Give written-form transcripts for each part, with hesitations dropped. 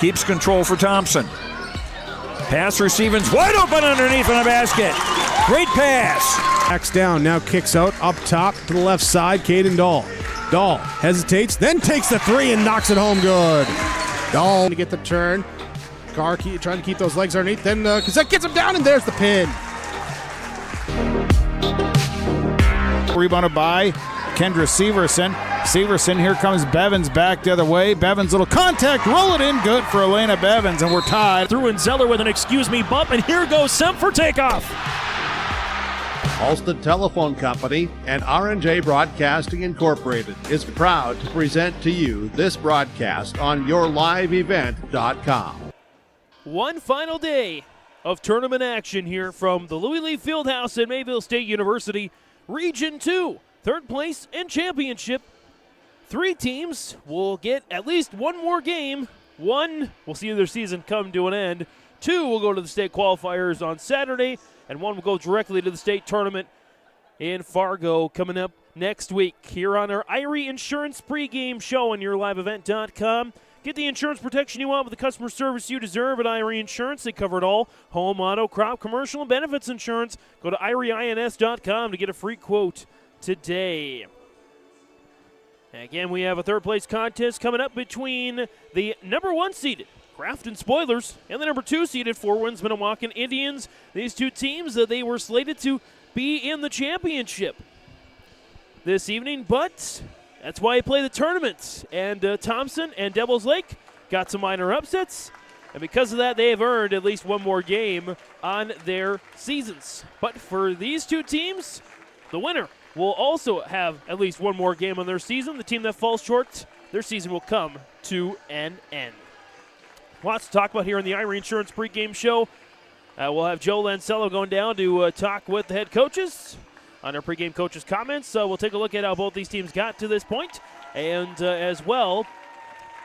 Keeps control for Thompson. Pass receiving's wide open underneath in the basket. Great pass. Backs down, now kicks out, up top to the left side, Caden Dahl. Dahl hesitates, then takes the three and knocks it home good. Dahl to get the turn. Carr trying to keep those legs underneath, then Cassette gets him down, and there's the pin. Rebounded by Kendra Severson. Severson, here comes Bevins back the other way. Bevins, little contact, roll it in, good for Elena Bevins, and we're tied. Through and Zeller with an excuse me bump, and here goes Semp for takeoff. Halsted Telephone Company and R&J Broadcasting Incorporated is proud to present to you this broadcast on yourliveevent.com. One final day of tournament action here from the Louis Lee Fieldhouse at Mayville State University. Region 2, third place and championship. 3 teams will get at least one more game. 1 will see their season come to an end. 2 will go to the state qualifiers on Saturday, and 1 will go directly to the state tournament in Fargo coming up next week here on our Irie Insurance pregame show on yourliveevent.com. Get the insurance protection you want with the customer service you deserve at Irie Insurance. They cover it all: home, auto, crop, commercial, and benefits insurance. Go to IrieINS.com to get a free quote today. Again, we have a third-place contest coming up between the number 1 seeded Grafton Spoilers and the number 2 seeded Winds-Minnewaukan Indians. These 2 teams, they were slated to be in the championship this evening, but that's why you play the tournament. And Thompson and Devils Lake got some minor upsets, and because of that, they have earned at least one more game on their seasons. But for these 2 teams, the winner will also have at least one more game on their season. The team that falls short, their season will come to an end. Lots to talk about here in the Irie Insurance pregame show. We'll have Joe Lancello going down to talk with the head coaches on our pregame coaches' comments. So we'll take a look at how both these teams got to this point, and as well,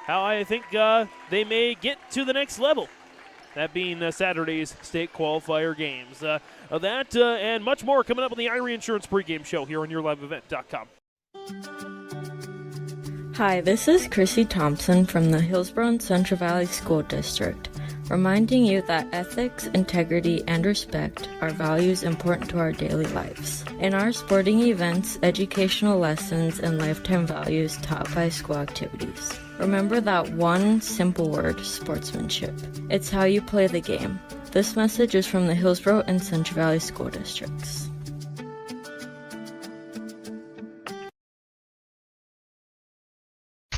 how I think they may get to the next level, that being Saturday's state qualifier games. That and much more coming up on the Irie Insurance pregame show here on yourliveevent.com. Hi, this is Chrissy Thompson from the Hillsborough and Central Valley School District, reminding you that ethics, integrity, and respect are values important to our daily lives. In our sporting events, educational lessons, and lifetime values taught by school activities. Remember that one simple word, sportsmanship. It's how you play the game. This message is from the Hillsborough and Central Valley School Districts.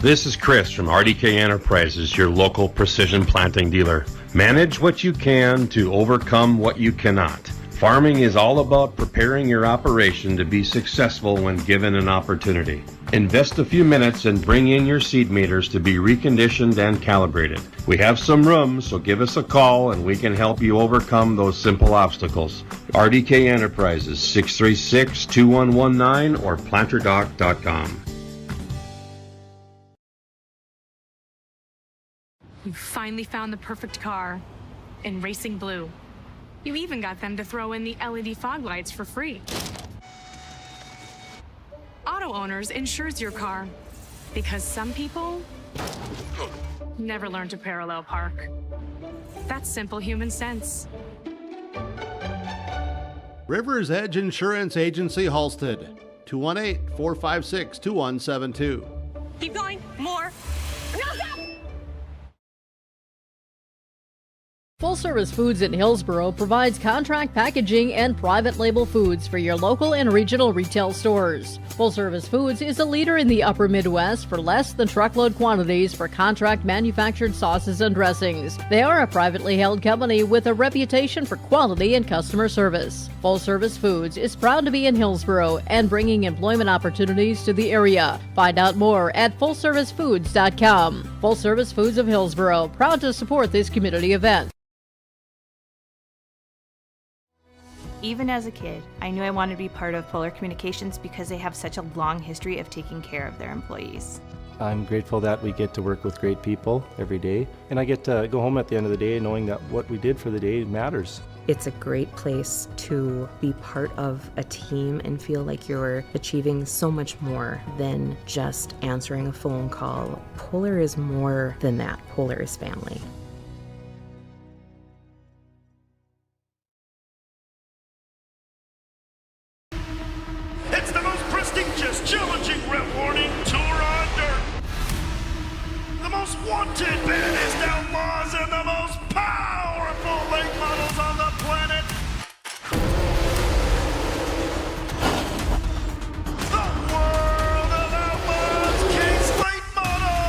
This is Chris from RDK Enterprises, your local precision planting dealer. Manage what you can to overcome what you cannot. Farming is all about preparing your operation to be successful when given an opportunity. Invest a few minutes and bring in your seed meters to be reconditioned and calibrated. We have some room, so give us a call and we can help you overcome those simple obstacles. RDK Enterprises, 636-2119 or planterdoc.com. You finally found the perfect car in Racing Blue. You even got them to throw in the LED fog lights for free. Auto Owners insures your car because some people never learn to parallel park. That's simple human sense. Rivers Edge Insurance Agency, Halsted, 218-456-2172. Keep going. More. No, stop! Full Service Foods in Hillsborough provides contract packaging and private label foods for your local and regional retail stores. Full Service Foods is a leader in the upper Midwest for less than truckload quantities for contract manufactured sauces and dressings. They are a privately held company with a reputation for quality and customer service. Full Service Foods is proud to be in Hillsborough and bringing employment opportunities to the area. Find out more at fullservicefoods.com. Full Service Foods of Hillsborough, proud to support this community event. Even as a kid, I knew I wanted to be part of Polar Communications because they have such a long history of taking care of their employees. I'm grateful that we get to work with great people every day, and I get to go home at the end of the day knowing that what we did for the day matters. It's a great place to be part of a team and feel like you're achieving so much more than just answering a phone call. Polar is more than that. Polar is family. It's the most prestigious, challenging rep warning tour on dirt. The most wanted, baddest outlaws, and the most powerful late models on the planet. The world of outlaws, King's Late Models.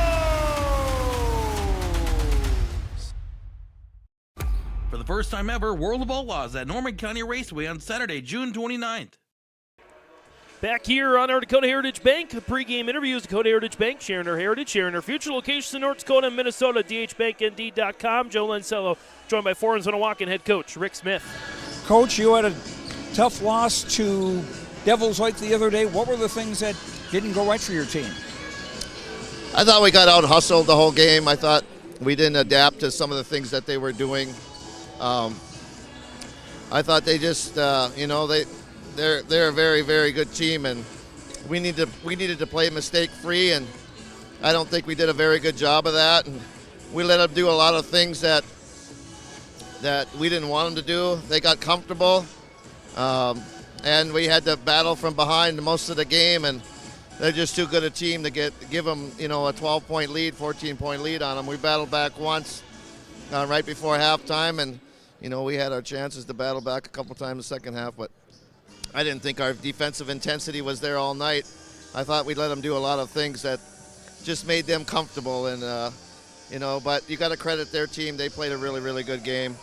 For the first time ever, World of Outlaws at Norman County Raceway on Saturday, June 29th. Back here on our Dakota Heritage Bank, the pregame interviews. Dakota Heritage Bank, sharing our heritage, sharing our future. Locations in North Dakota and Minnesota, dhbanknd.com. Joe Lancello, joined by Winds-Minnewaukan head coach Rick Smith. Coach, you had a tough loss to Devils Lake the other day. What were the things that didn't go right for your team? I thought we got out-hustled the whole game. I thought we didn't adapt to some of the things that they were doing. I thought they just, They're a very, very good team, and we needed to play mistake-free, and I don't think we did a very good job of that. And we let them do a lot of things that we didn't want them to do. They got comfortable, and we had to battle from behind most of the game. And they're just too good a team to give them, a 12-point lead, 14-point lead on them. We battled back once right before halftime, and we had our chances to battle back a couple times in the second half, but I didn't think our defensive intensity was there all night. I thought we'd let them do a lot of things that just made them comfortable, and but you got to credit their team. They played a really, really good game.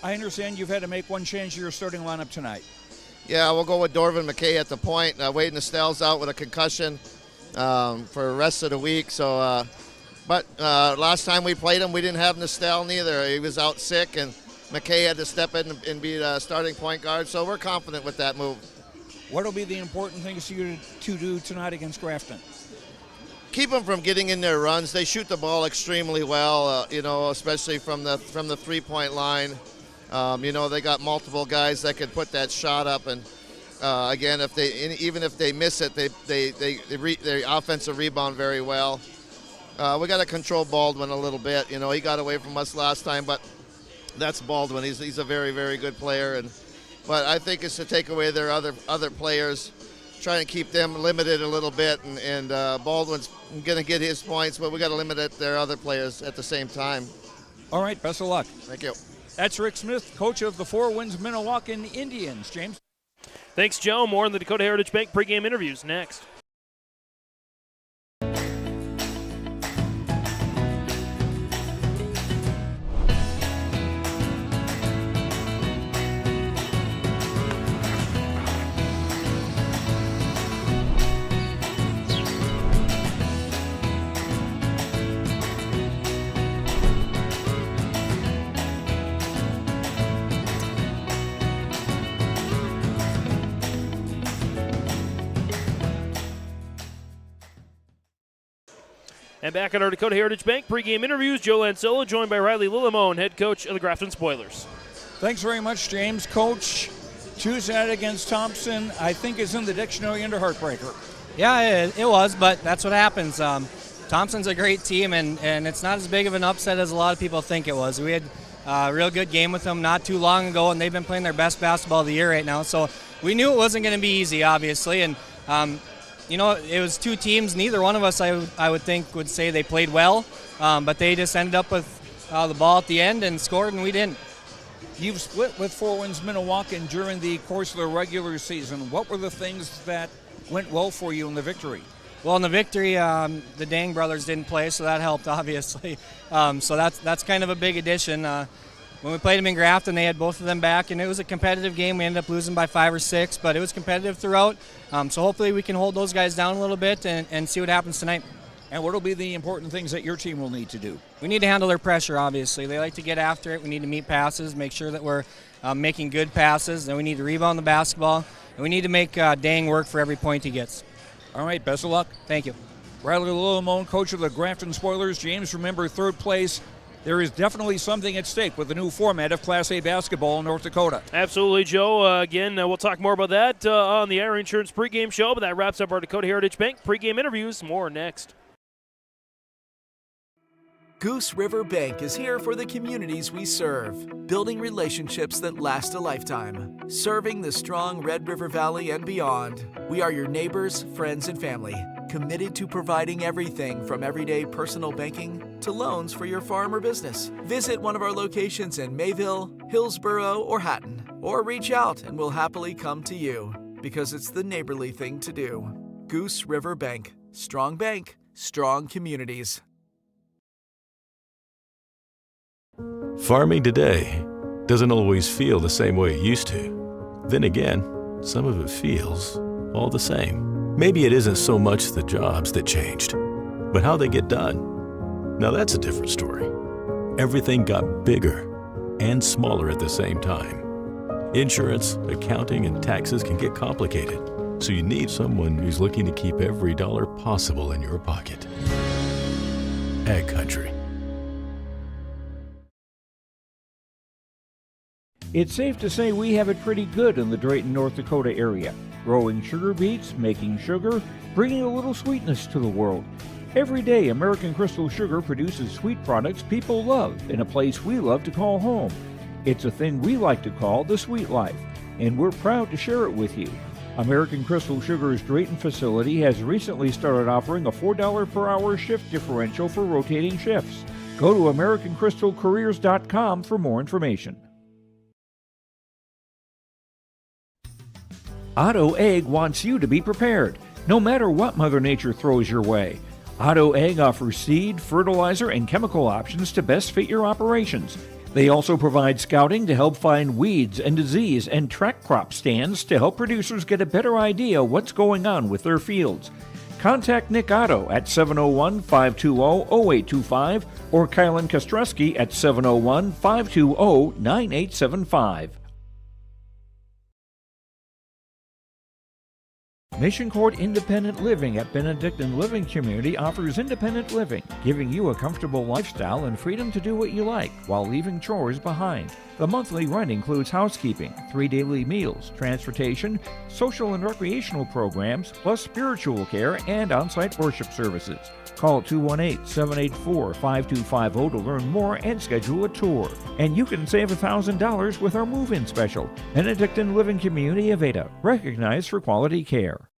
I understand you've had to make one change to your starting lineup tonight. Yeah, we'll go with Dorvin McKay at the point. Wade Estelle's out with a concussion for the rest of the week. So, but last time we played him, we didn't have Estelle neither. He was out sick, and McKay had to step in and be the starting point guard, so we're confident with that move. What will be the important things for you to do tonight against Grafton? Keep them from getting in their runs. They shoot the ball extremely well, especially from the three-point line. They got multiple guys that could put that shot up, and again, even if they miss it, they offensive rebound very well. We got to control Baldwin a little bit. He got away from us last time, but that's Baldwin. He's a very, very good player, but I think it's to take away their other players, trying to keep them limited a little bit, and Baldwin's going to get his points, but we got to limit their other players at the same time. All right, best of luck. Thank you. That's Rick Smith, coach of the Winds-Minnewaukan Indians. James. Thanks, Joe. More on the Dakota Heritage Bank pregame interviews next. And back at our Dakota Heritage Bank pregame interviews, Joe Lancello joined by Riley Lillimone, head coach of the Grafton Spoilers. Thanks very much, James. Coach, Tuesday night against Thompson, I think is in the dictionary under heartbreaker. Yeah, it was, but that's what happens. Thompson's a great team, and it's not as big of an upset as a lot of people think it was. We had a real good game with them not too long ago, and they've been playing their best basketball of the year right now. So we knew it wasn't going to be easy, obviously, and it was two teams. Neither one of us, I would think, would say they played well, but they just ended up with the ball at the end and scored, and we didn't. You've split with Winds-Minnewaukan during the course of the regular season. What were the things that went well for you in the victory? Well, in the victory, the Dang brothers didn't play, so that helped, obviously. So that's kind of a big addition. When we played them in Grafton, they had both of them back, and it was a competitive game. We ended up losing by 5 or 6, but it was competitive throughout. So hopefully we can hold those guys down a little bit and see what happens tonight. And what will be the important things that your team will need to do? We need to handle their pressure, obviously. They like to get after it. We need to meet passes, make sure that we're making good passes. Then we need to rebound the basketball, and we need to make Dang work for every point he gets. All right, best of luck. Thank you. Riley Lillimone, coach of the Grafton Spoilers. James, remember, third place there is definitely something at stake with the new format of Class A basketball in North Dakota. Absolutely, Joe. Again, we'll talk more about that on the Ira Insurance pregame show, but that wraps up our Dakota Heritage Bank pregame interviews. More next. Goose River Bank is here for the communities we serve, building relationships that last a lifetime. Serving the strong Red River Valley and beyond, we are your neighbors, friends, and family, committed to providing everything from everyday personal banking to loans for your farm or business. Visit one of our locations in Mayville, Hillsboro, or Hatton, or reach out and we'll happily come to you, because it's the neighborly thing to do. Goose River Bank. Strong bank, strong communities. Farming today doesn't always feel the same way it used to. Then again, some of it feels all the same. Maybe it isn't so much the jobs that changed, but how they get done. Now that's a different story. Everything got bigger and smaller at the same time. Insurance, accounting, and taxes can get complicated, so you need someone who's looking to keep every dollar possible in your pocket. Ag Country. It's safe to say we have it pretty good in the Drayton, North Dakota area. Growing sugar beets, making sugar, bringing a little sweetness to the world. Every day, American Crystal Sugar produces sweet products people love in a place we love to call home. It's a thing we like to call the sweet life, and we're proud to share it with you. American Crystal Sugar's Drayton facility has recently started offering a $4 per hour shift differential for rotating shifts. Go to AmericanCrystalCareers.com for more information. Otto Egg wants you to be prepared, no matter what Mother Nature throws your way. Otto Egg offers seed, fertilizer, and chemical options to best fit your operations. They also provide scouting to help find weeds and disease and track crop stands to help producers get a better idea what's going on with their fields. Contact Nick Otto at 701-520-0825 or Kylan Kostreski at 701-520-9875. Mission Court Independent Living at Benedictine Living Community offers independent living, giving you a comfortable lifestyle and freedom to do what you like while leaving chores behind. The monthly rent includes housekeeping, 3 daily meals, transportation, social and recreational programs, plus spiritual care and on-site worship services. Call 218-784-5250 to learn more and schedule a tour. And you can save $1,000 with our move-in special. Benedictine Living Community of Ada, recognized for quality care.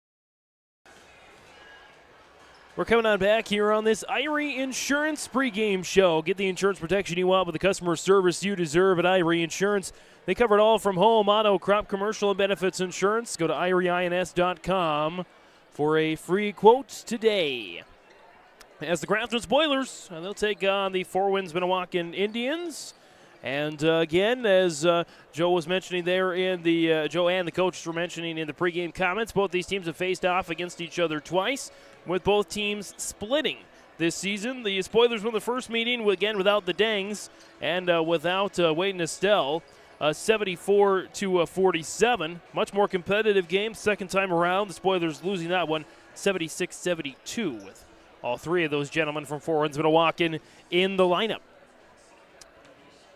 We're coming on back here on this Irie Insurance pregame show. Get the insurance protection you want with the customer service you deserve at Irie Insurance. They cover it all from home, auto, crop, commercial, and benefits insurance. Go to IrieINS.com for a free quote today. As the Grafton Spoilers, they'll take on the Winds-Minnewaukan Indians. And again, as Joe was mentioning there in the Joe and the coaches were mentioning in the pregame comments, both these teams have faced off against each other twice, with both teams splitting this season. The Spoilers won the first meeting, again without the Dangs and without Wade and Estelle, 74-47. Much more competitive game second time around. The Spoilers losing that one 76-72 with all three of those gentlemen from Winds-Minnewaukan in the lineup.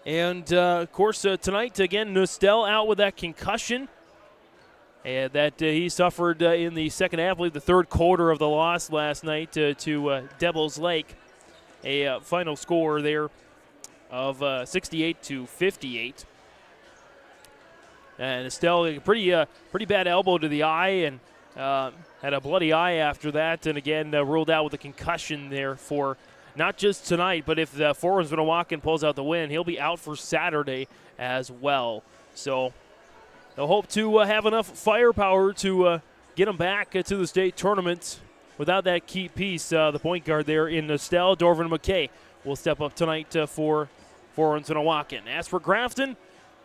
And, of course, tonight, again, Estelle out with that concussion that he suffered in the second half, I believe the third quarter of the loss last night to Devil's Lake. A final score there of 68-58. And Estelle, a pretty bad elbow to the eye and had a bloody eye after that. And, again, ruled out with a concussion there for not just tonight, but if the Winds-Minnewaukan pulls out the win, he'll be out for Saturday as well. So they'll hope to have enough firepower to get him back to the state tournament. Without that key piece, the point guard there in Estelle, Dorvin McKay, will step up tonight for Winds-Minnewaukan. As for Grafton,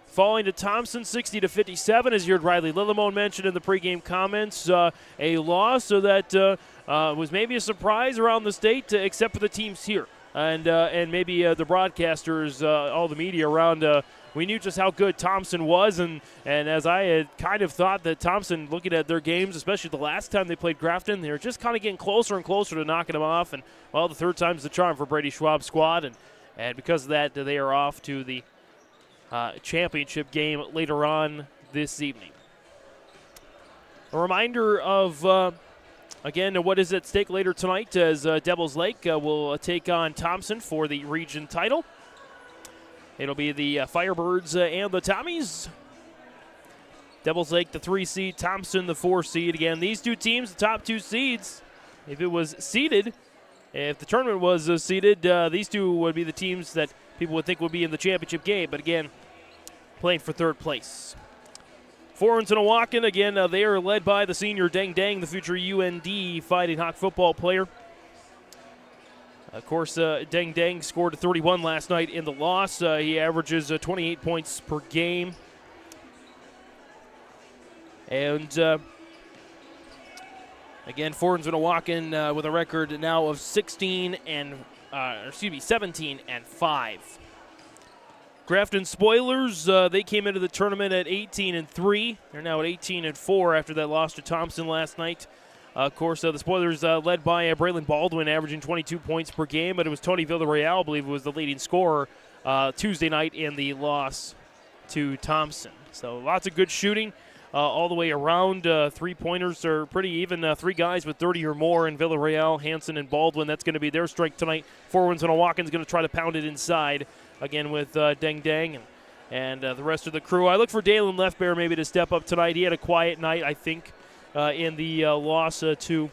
falling to Thompson 60-57, as you heard Riley Lillimone mention in the pregame comments, a loss so that was maybe a surprise around the state, except for the teams here and maybe the broadcasters, all the media around. We knew just how good Thompson was, and as I had kind of thought that Thompson, looking at their games, especially the last time they played Grafton, they were just kind of getting closer and closer to knocking them off. And well, the third time's the charm for Brady Schwab's squad, And because of that, they are off to the championship game later on this evening. A reminder of, again, what is at stake later tonight as Devils Lake will take on Thompson for the region title. It'll be the Firebirds and the Tommies. Devils Lake, the 3 seed, Thompson, the 4 seed. Again, these two teams, the top 2 seeds, if the tournament was seeded, these two would be the teams that people would think would be in the championship game. But again, playing for third place. Winds-Minnewaukan, again, they are led by the senior Deng Deng, the future UND Fighting Hawk football player. Of course, Deng Deng scored 31 last night in the loss. He averages 28 points per game. And again, Winds-Minnewaukan with a record now of 17 and 5. Grafton Spoilers, they came into the tournament at 18-3. They're now at 18-4 after that loss to Thompson last night. Of course, the Spoilers led by Braylon Baldwin, averaging 22 points per game, but it was Tony Villarreal, I believe, who was the leading scorer Tuesday night in the loss to Thompson. So lots of good shooting all the way around. Three-pointers are pretty even. 3 guys with 30 or more in Villarreal, Hansen, and Baldwin. That's going to be their strength tonight. Winds-Minnewaukan is going to try to pound it inside. Again with Deng Deng and the rest of the crew. I look for Dalen Lefbear maybe to step up tonight. He had a quiet night, I think, in the loss to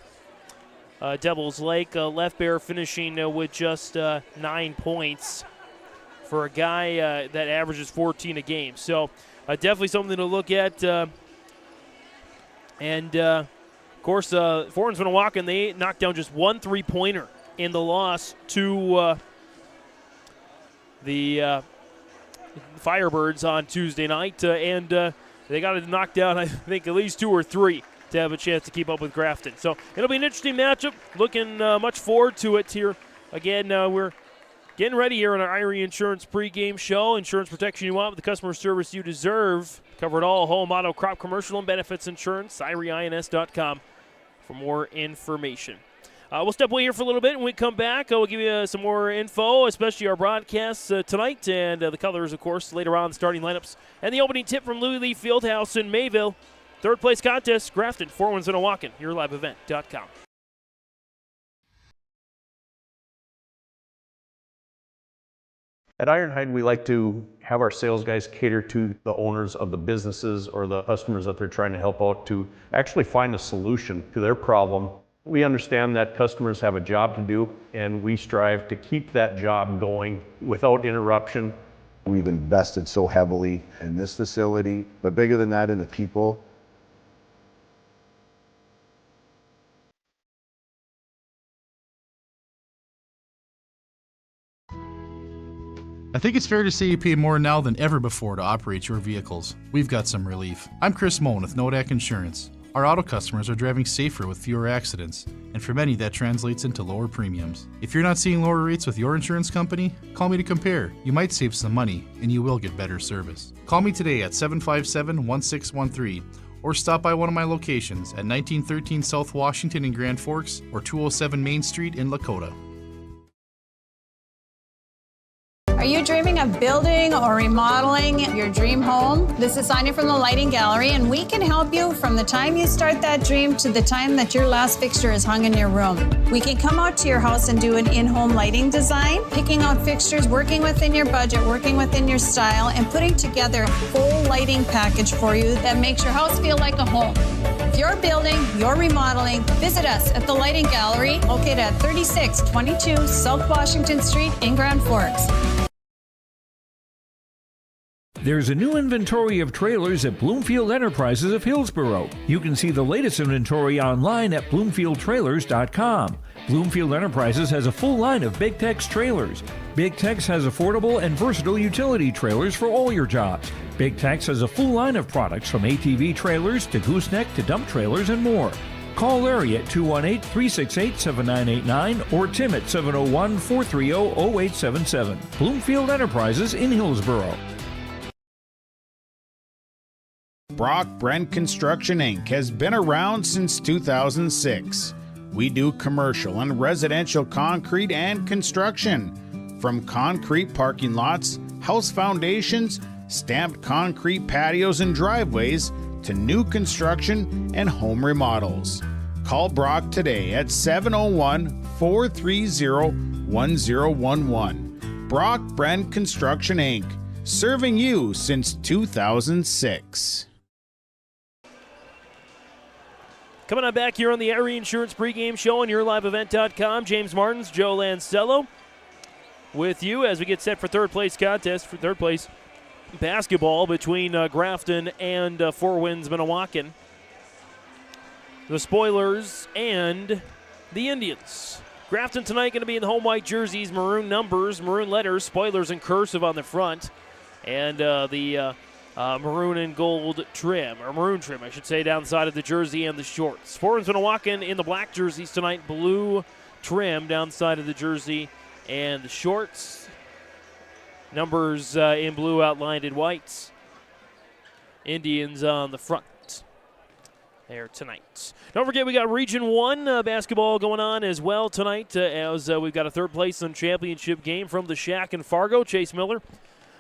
Devils Lake. Lefbear finishing with just 9 points for a guy that averages 14 a game. So definitely something to look at. And, of course, Winds-Minnewaukan, they knocked down just 1 3-pointer in the loss to the Firebirds on Tuesday night, and they got to knock down, I think, at least 2 or 3 to have a chance to keep up with Grafton. So it'll be an interesting matchup. Looking much forward to it here. Again, we're getting ready here on our Irie Insurance pregame show. Insurance protection you want with the customer service you deserve. Cover it all: home, auto, crop, commercial, and benefits insurance. IrieINS.com for more information. We'll step away here for a little bit. When we come back, we'll give you some more info, especially our broadcasts tonight, and the colors, of course, later on, the starting lineups, and the opening tip from Louis Lee Fieldhouse in Mayville. Third place contest, Grafton, Winds-Minnewaukan, yourliveevent.com. At Ironhide, we like to have our sales guys cater to the owners of the businesses or the customers that they're trying to help out to actually find a solution to their problem. We understand that customers have a job to do, and we strive to keep that job going without interruption. We've invested so heavily in this facility, but bigger than that, in the people. I think it's fair to say you pay more now than ever before to operate your vehicles. We've got some relief. I'm Chris Moen with Nodak Insurance. Our auto customers are driving safer with fewer accidents, and for many that translates into lower premiums. If you're not seeing lower rates with your insurance company, call me to compare. You might save some money, and you will get better service. Call me today at 757-1613, or stop by one of my locations at 1913 South Washington in Grand Forks or 207 Main Street in Lakota. Are you dreaming of building or remodeling your dream home? This is Sonia from the Lighting Gallery, and we can help you from the time you start that dream to the time that your last fixture is hung in your room. We can come out to your house and do an in-home lighting design, picking out fixtures, working within your budget, working within your style, and putting together a full lighting package for you that makes your house feel like a home. If you're building, you're remodeling, visit us at the Lighting Gallery, located at 3622 South Washington Street in Grand Forks. There's a new inventory of trailers at Bloomfield Enterprises of Hillsborough. You can see the latest inventory online at bloomfieldtrailers.com. Bloomfield Enterprises has a full line of Big Tex trailers. Big Tex has affordable and versatile utility trailers for all your jobs. Big Tex has a full line of products from ATV trailers to gooseneck to dump trailers and more. Call Larry at 218-368-7989 or Tim at 701-430-0877. Bloomfield Enterprises in Hillsborough. Brock Brent Construction Inc. has been around since 2006. We do commercial and residential concrete and construction. From concrete parking lots, house foundations, stamped concrete patios and driveways, to new construction and home remodels. Call Brock today at 701-430-1011. Brock Brent Construction, Inc., serving you since 2006. Coming on back here on the Erie Insurance Pregame Show on YourLiveEvent.com. James Martins, Joe Lancello with you as we get set for third place contest, for third place basketball between Grafton and Winds-Minnewaukan. The Spoilers and the Indians. Grafton tonight going to be in the home white jerseys, maroon numbers, maroon letters, Spoilers in cursive on the front, and the maroon and gold trim, or maroon trim, I should say, down the side of the jersey and the shorts. Winds-Minnewaukan in the black jerseys tonight, blue trim down the side of the jersey and the shorts. Numbers in blue outlined in whites. Indians on the front there tonight. Don't forget, we got Region 1 basketball going on as well tonight as we've got a third place in championship game from the Shack in Fargo. Chase Miller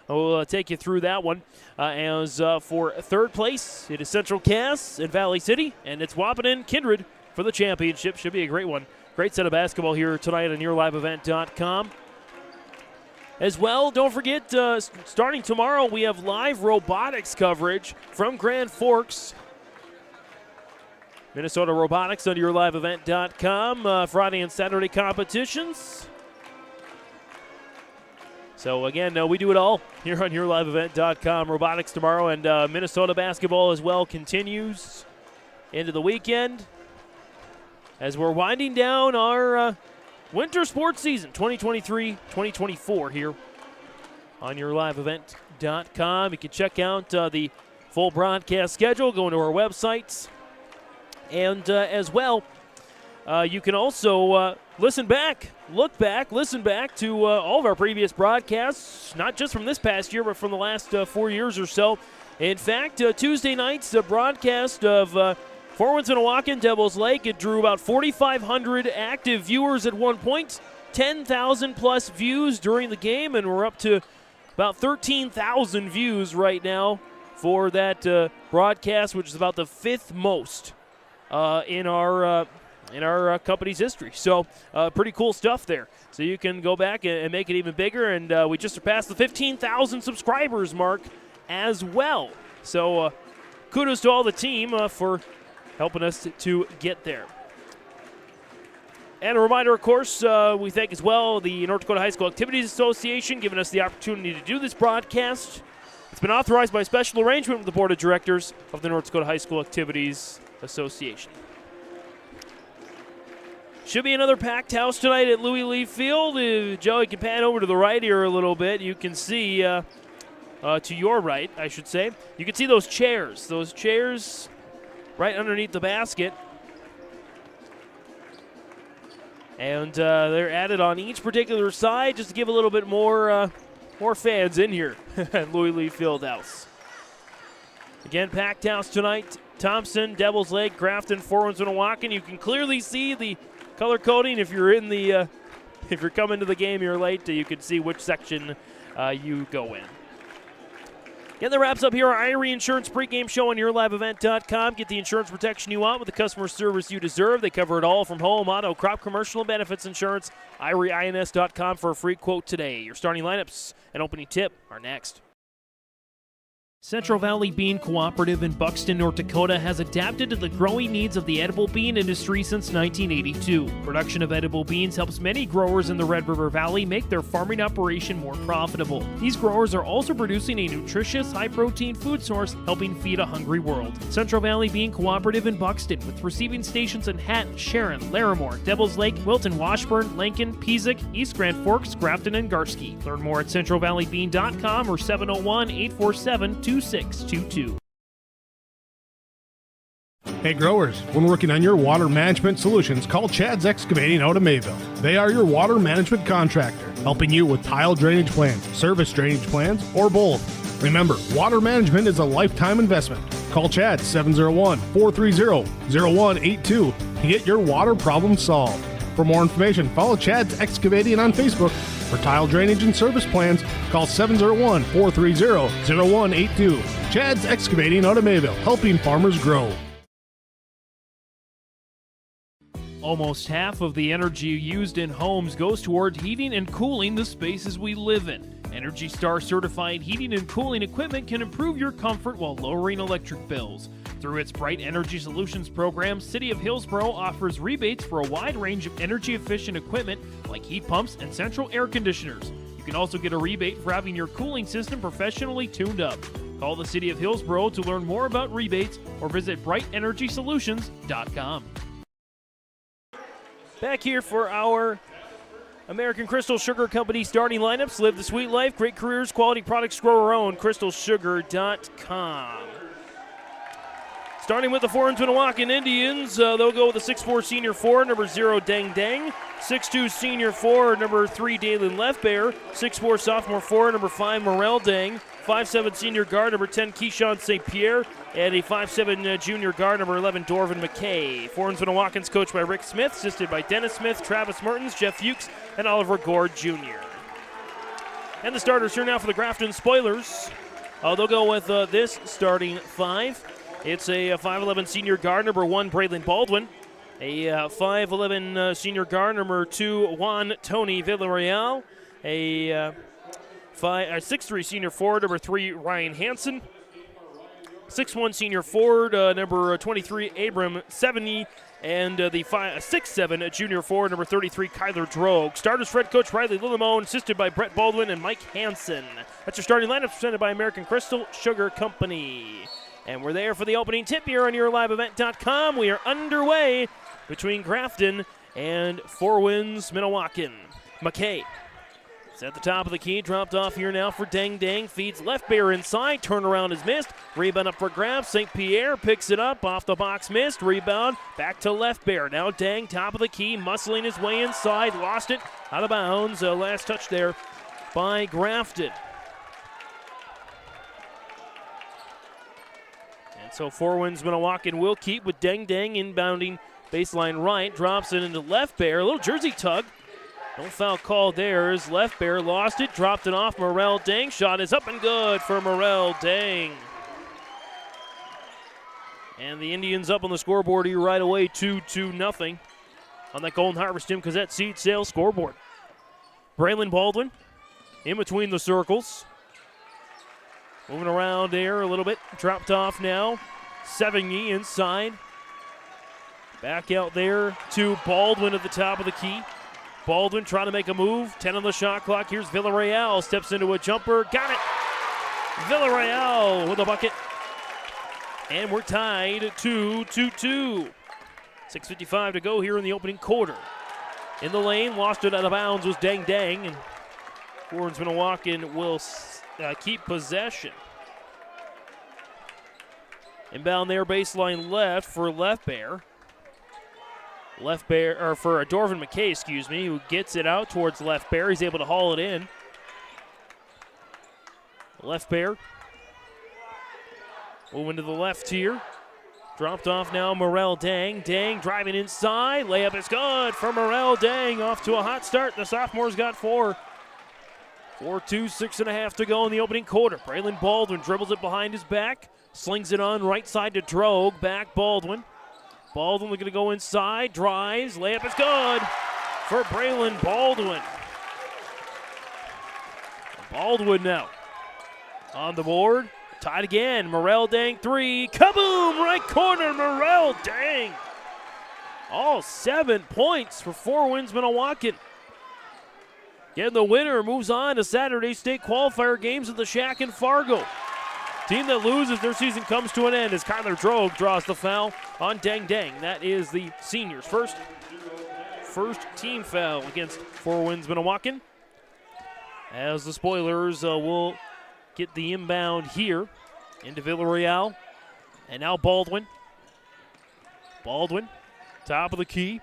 will take you through that one. As for third place, it is Central Cass and Valley City, and it's Wahpeton Kindred for the championship. Should be a great one. Great set of basketball here tonight on YourLiveEvent.com. As well, don't forget, starting tomorrow, we have live robotics coverage from Grand Forks. Minnesota Robotics on YourLiveEvent.com. Friday and Saturday competitions. So, again, we do it all here on YourLiveEvent.com. Robotics tomorrow, and Minnesota basketball as well continues into the weekend as we're winding down our winter sports season 2023-2024 here on YourLiveEvent.com. You can check out the full broadcast schedule, go into our websites, and as well, you can also listen back to all of our previous broadcasts, not just from this past year, but from the last 4 years or so. In fact, Tuesday night's broadcast of Winds-Minnewaukan, Devils Lake, it drew about 4,500 active viewers at one point, 10,000 plus views during the game, and we're up to about 13,000 views right now for that broadcast, which is about the fifth most in our company's history. So pretty cool stuff there. So you can go back and make it even bigger, and we just surpassed the 15,000 subscribers mark as well. So kudos to all the team for helping us to get there. And a reminder, of course, we thank as well the North Dakota High School Activities Association giving us the opportunity to do this broadcast. It's been authorized by special arrangement with the Board of Directors of the North Dakota High School Activities Association. Should be another packed house tonight at Louis Lee Field. Joe, you can pan over to the right here a little bit. You can see, to your right, I should say, you can see those chairs. Those chairs right underneath the basket. And they're added on each particular side just to give a little bit more fans in here at Louis Lee Fieldhouse. Again, packed house tonight. Thompson, Devils Lake, Grafton, Winds-Minnewaukan. You can clearly see the color coding if you're in the if you're coming to the game, you're late. You can see which section you go in. Again, that wraps up here our Erie Insurance Pregame Show on YourLiveEvent.com. Get the insurance protection you want with the customer service you deserve. They cover it all from home, auto, crop, commercial, and benefits insurance. ErieINS.com for a free quote today. Your starting lineups and opening tip are next. Central Valley Bean Cooperative in Buxton, North Dakota has adapted to the growing needs of the edible bean industry since 1982. Production of edible beans helps many growers in the Red River Valley make their farming operation more profitable. These growers are also producing a nutritious, high-protein food source, helping feed a hungry world. Central Valley Bean Cooperative in Buxton, with receiving stations in Hatton, Sharon, Larimore, Devils Lake, Wilton, Washburn, Lincoln, Peasic, East Grand Forks, Grafton, and Garski. Learn more at centralvalleybean.com or 701-847-2622. Hey growers, when working on your water management solutions, call Chad's Excavating out of Mayville. They are your water management contractor, helping you with tile drainage plans, service drainage plans, or both. Remember, water management is a lifetime investment. Call Chad 701-430-0182 to get your water problem solved. For more information, follow Chad's Excavating on Facebook For tile drainage and service plans, call 701-430-0182. Chad's Excavating out of Mayville, helping farmers grow. Almost half of the energy used in homes goes toward heating and cooling the spaces we live in. Energy Star certified heating and cooling equipment can improve your comfort while lowering electric bills. Through its Bright Energy Solutions program, City of Hillsborough offers rebates for a wide range of energy-efficient equipment like heat pumps and central air conditioners. You can also get a rebate for having your cooling system professionally tuned up. Call the City of Hillsborough to learn more about rebates or visit brightenergysolutions.com. Back here for our American Crystal Sugar Company starting lineups. Live the sweet life, great careers, quality products, grow our own. crystalsugar.com. Starting with the Winds-Minnewaukan Indians, they'll go with a 6'4 senior forward, number 0, Deng Deng. 6'2 senior forward, number 3, Dalen Lefbear. 6'4 sophomore forward, number 5, Morel Deng. 5'7 senior guard, number 10, Keyshawn St. Pierre. And a 5'7 junior guard, number 11, Dorvin McKay. Winds-Minnewaukan's coached by Rick Smith, assisted by Dennis Smith, Travis Mertens, Jeff Fuchs, and Oliver Gord Jr. And the starters here now for the Grafton Spoilers. They'll go with this starting 5. It's a 5'11 senior guard, number 1, Braylon Baldwin. A 5'11 senior guard, number 2, Juan Tony Villarreal. A 6'3 senior forward, number 3, Ryan Hansen. 6'1 senior forward, number 23, Abram 70. And the 6'7 junior forward, number 33, Kyler Drogue. Starters for head coach Riley Lillimone, assisted by Brett Baldwin and Mike Hansen. That's your starting lineup presented by American Crystal Sugar Company. And we're there for the opening tip here on YourLiveEvent.com. We are underway between Grafton and Winds-Minnewaukan. McKay is at the top of the key, dropped off here now for Deng Deng. Feeds Lefbear inside, turnaround is missed. Rebound up for grabs. St. Pierre picks it up, off the box missed. Rebound back to Lefbear. Now Deng, top of the key, muscling his way inside, lost it, out of bounds. Last touch there by Grafton. So Winds-Minnewaukan will keep with Deng Deng inbounding baseline right. Drops it into Lefbear. A little jersey tug. No foul called there as Lefbear lost it. Dropped it off Morel Deng. Shot is up and good for Morel Deng. And the Indians up on the scoreboard here right away. 2-0 on that Golden Harvest Tim Cozette Seed Sales scoreboard. Braylon Baldwin in between the circles. Moving around there a little bit. Dropped off now. Sevigny inside. Back out there to Baldwin at the top of the key. Baldwin trying to make a move. 10 on the shot clock. Here's Villarreal. Steps into a jumper. Got it. Villarreal with a bucket. And we're tied 2-2. 6:55 to go here in the opening quarter. In the lane. Lost it out of bounds was Deng Deng. And Winds-Minnewaukan will keep possession. Inbound there, baseline left for Lefbear. For Dorvin McKay, who gets it out towards Lefbear. He's able to haul it in. Lefbear moving to the left here. Dropped off now, Morel Deng. Deng driving inside. Layup is good for Morel Deng. Off to a hot start. The sophomore's got 4. 4-2, 6.5 to go in the opening quarter. Braylon Baldwin dribbles it behind his back. Slings it on right side to Drogue. Back Baldwin. Baldwin looking to go inside. Drives. Layup is good for Braylon Baldwin. Baldwin now on the board. Tied again. Morel Deng 3. Kaboom! Right corner. Morel Deng. All 7 points for Winds-Minnewaukan. Getting the winner moves on to Saturday state qualifier games at the Shack in Fargo. Team that loses, their season comes to an end as Kyler Drogue draws the foul on Deng Deng. That is the seniors' first team foul against Winds-Minnewaukan. As the Spoilers will get the inbound here into Villarreal. And now Baldwin. Baldwin, top of the key.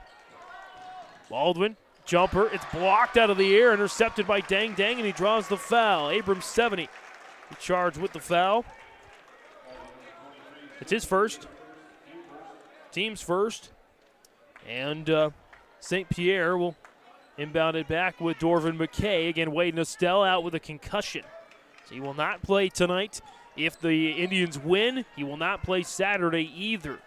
Baldwin. Jumper, it's blocked out of the air, intercepted by Deng Deng, and he draws the foul. Abram 70 charged with the foul. It's his first. Team's first. And St. Pierre will Inbounded back with Dorvin McKay. Again, Wade Nostell out with a concussion. So he will not play tonight. If the Indians win, he will not play Saturday either.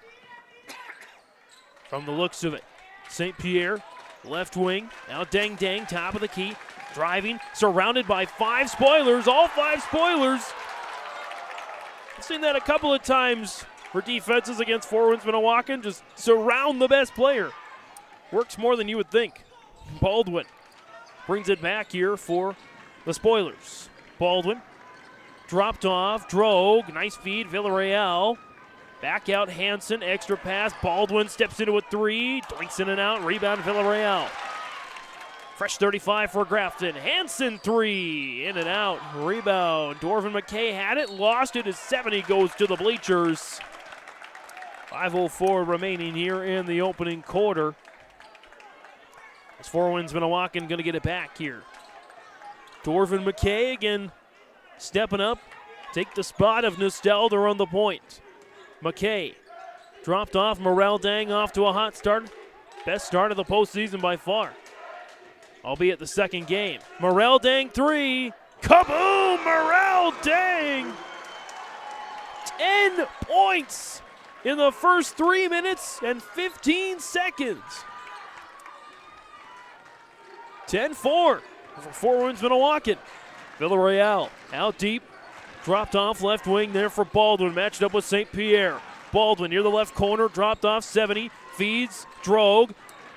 From the looks of it, St. Pierre, left wing. Now Deng Deng, top of the key. Driving, surrounded by 5 spoilers. All 5 spoilers. I've seen that a couple of times for defenses against Winds-Minnewaukan. Just surround the best player. Works more than you would think. Baldwin brings it back here for the spoilers. Baldwin dropped off. Drogue, nice feed. Villarreal. Back out Hansen, extra pass. Baldwin steps into a 3. Doinks in and out. Rebound Villarreal. Fresh 35 for Grafton. Hansen 3. In and out. Rebound. Dorvin McKay had it. Lost it as 70 goes to the bleachers. 5:04 remaining here in the opening quarter. As Winds-Minnewaukan going to get it back here. Dorvin McKay again stepping up. Take the spot of Nostell to run the point. McKay dropped off. Morel Dang off to a hot start. Best start of the postseason by far. Albeit the second game. Morel Dang 3. Kaboom! Morel Dang! 10 points in the first 3 minutes and 15 seconds. 10-4 for Winds-Minnewaukan. Villarreal out deep. Dropped off left wing there for Baldwin. Matched up with St. Pierre. Baldwin near the left corner. Dropped off 70. Feeds. Drogue.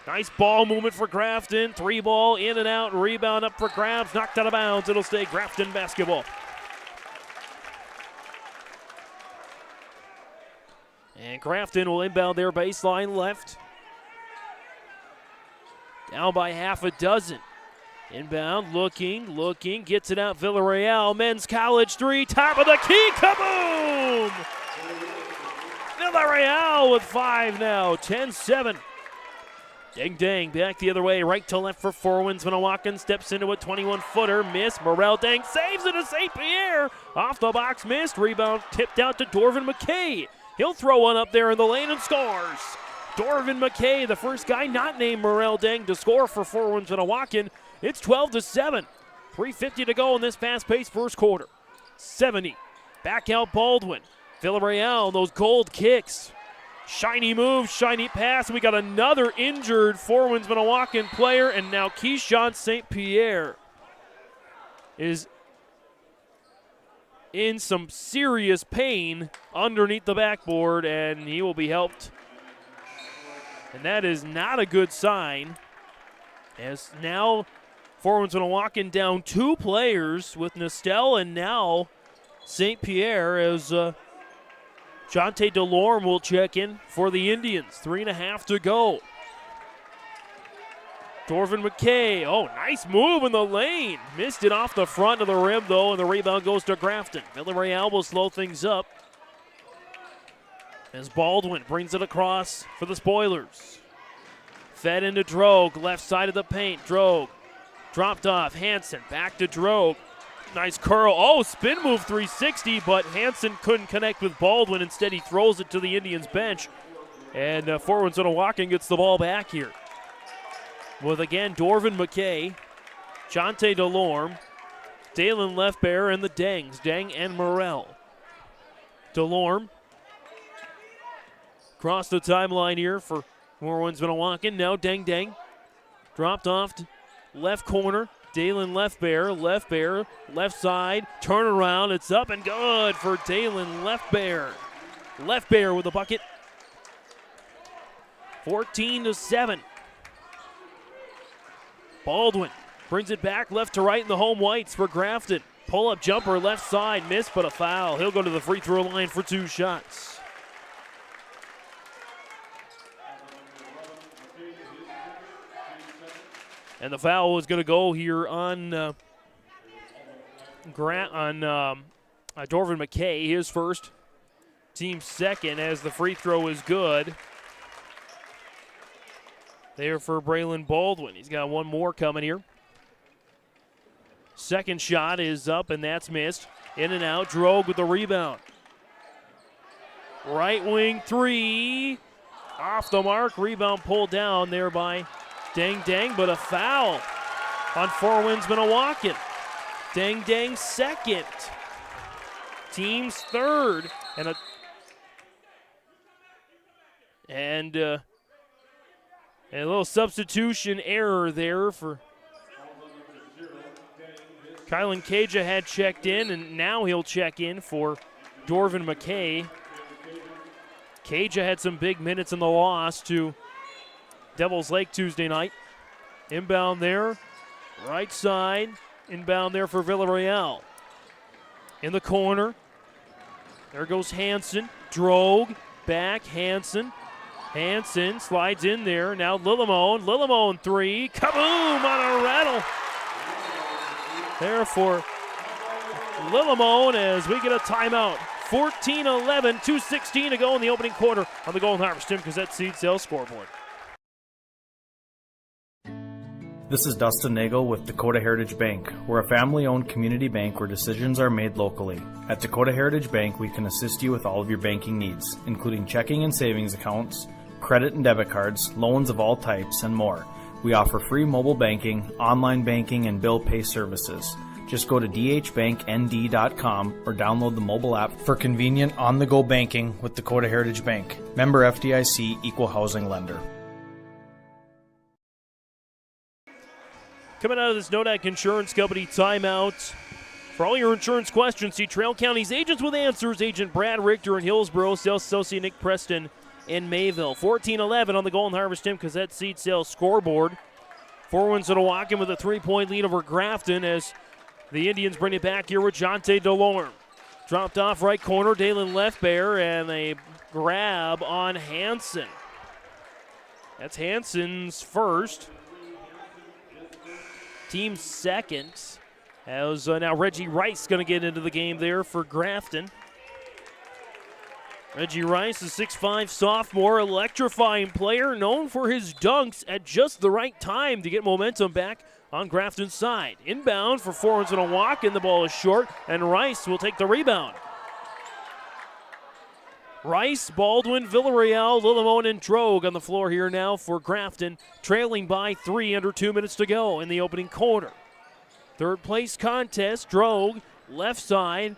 Nice ball movement for Grafton. 3 ball in and out. Rebound up for grabs. Knocked out of bounds. It'll stay Grafton basketball. And Grafton will inbound their baseline left. Down by half a dozen. Inbound, looking, gets it out. Villarreal, men's college 3, top of the key, kaboom! Villarreal with 5 now, 10-7. Deng Deng back the other way, right to left for Winds-Minnewaukan. Steps into a 21-footer, miss. Morel Deng saves it to St. Pierre. Off the box, missed. Rebound tipped out to Dorvin McKay. He'll throw one up there in the lane and scores. Dorvin McKay, the first guy not named Morel Deng to score for Winds-Minnewaukan. It's 12-7. 3:50 to go in this fast-paced first quarter. 70. Back out Baldwin. Villarreal, those gold kicks. Shiny move, shiny pass. We got another injured Winds-Minnewaukan player, and now Keyshawn St. Pierre is in some serious pain underneath the backboard, and he will be helped. And that is not a good sign, as now Winds-Minnewaukan down 2 players with Nostell and now St. Pierre, as Jonte Delorme will check in for the Indians. 3.5 to go. Dorvin McKay, oh, nice move in the lane. Missed it off the front of the rim, though, and the rebound goes to Grafton. Villarreal will slow things up as Baldwin brings it across for the spoilers. Fed into Drogue, left side of the paint. Drogue dropped off. Hansen back to Drogue. Nice curl. Oh, spin move 360, but Hansen couldn't connect with Baldwin. Instead, he throws it to the Indians bench. And Winds-Minnewaukan gets the ball back here. With, again, Dorvin McKay, Jonte Delorme, Dalen Lefbear, and the Dengs. Deng and Morel. Delorme across the timeline here for Winds-Minnewaukan. Now Deng Deng dropped off to left corner. Dalen Lefbear, left side, turnaround. It's up and good for Dalen Lefbear. Lefbear with a bucket. 14-7. Baldwin brings it back left to right in the home whites for Grafton. Pull-up jumper left side, missed, but a foul. He'll go to the free throw line for 2 shots. And the foul is going to go here on Dorvin McKay, his first, team second, as the free throw is good. There for Braylon Baldwin. He's got one more coming here. Second shot is up, and that's missed. In and out, Drogue with the rebound. Right wing 3. Off the mark, rebound pulled down there by Dang, but a foul on for Winds-Minnewaukan. Dang, second. Team's third. And a little substitution error there for Kylan Caja had checked in, and now he'll check in for Dorvin McKay. Caja had some big minutes in the loss to Devils Lake Tuesday night. Inbound there, right side. Inbound there for Villarreal. In the corner, there goes Hansen. Drogue, back, Hansen. Hansen slides in there. Now Lillimone, three. Kaboom on a rattle. There for Lillimone as we get a timeout. 14-11, 2:16 to go in the opening quarter on the Golden Harvest Tim Cassette Seed Sales scoreboard. This is Dustin Nagel with Dakota Heritage Bank. We're a family-owned community bank where decisions are made locally. At Dakota Heritage Bank, we can assist you with all of your banking needs, including checking and savings accounts, credit and debit cards, loans of all types, and more. We offer free mobile banking, online banking, and bill pay services. Just go to dhbanknd.com or download the mobile app for convenient on-the-go banking with Dakota Heritage Bank. Member FDIC, Equal Housing Lender. Coming out of this Nodak Insurance Company timeout. For all your insurance questions, see Trail County's Agents with Answers. Agent Brad Richter in Hillsborough, Sales Associate Nick Preston in Mayville. 14-11 on the Golden Harvest Tim Cassette Seed Sales scoreboard. For Winds-Minnewaukan with a 3-point lead over Grafton as the Indians bring it back here with Jonte Delorme. Dropped off right corner, Dalen Lefbear, and a grab on Hansen. That's Hansen's first. Team second. As now Reggie Rice going to get into the game there for Grafton. Reggie Rice, a 6'5 sophomore, electrifying player, known for his dunks at just the right time to get momentum back on Grafton's side. Inbound for Winds-Minnewaukan, the ball is short, and Rice will take the rebound. Rice, Baldwin, Villarreal, Lillimone, and Drogue on the floor here now for Grafton, trailing by 3 under 2 minutes to go in the opening quarter. Third place contest, Drogue, left side,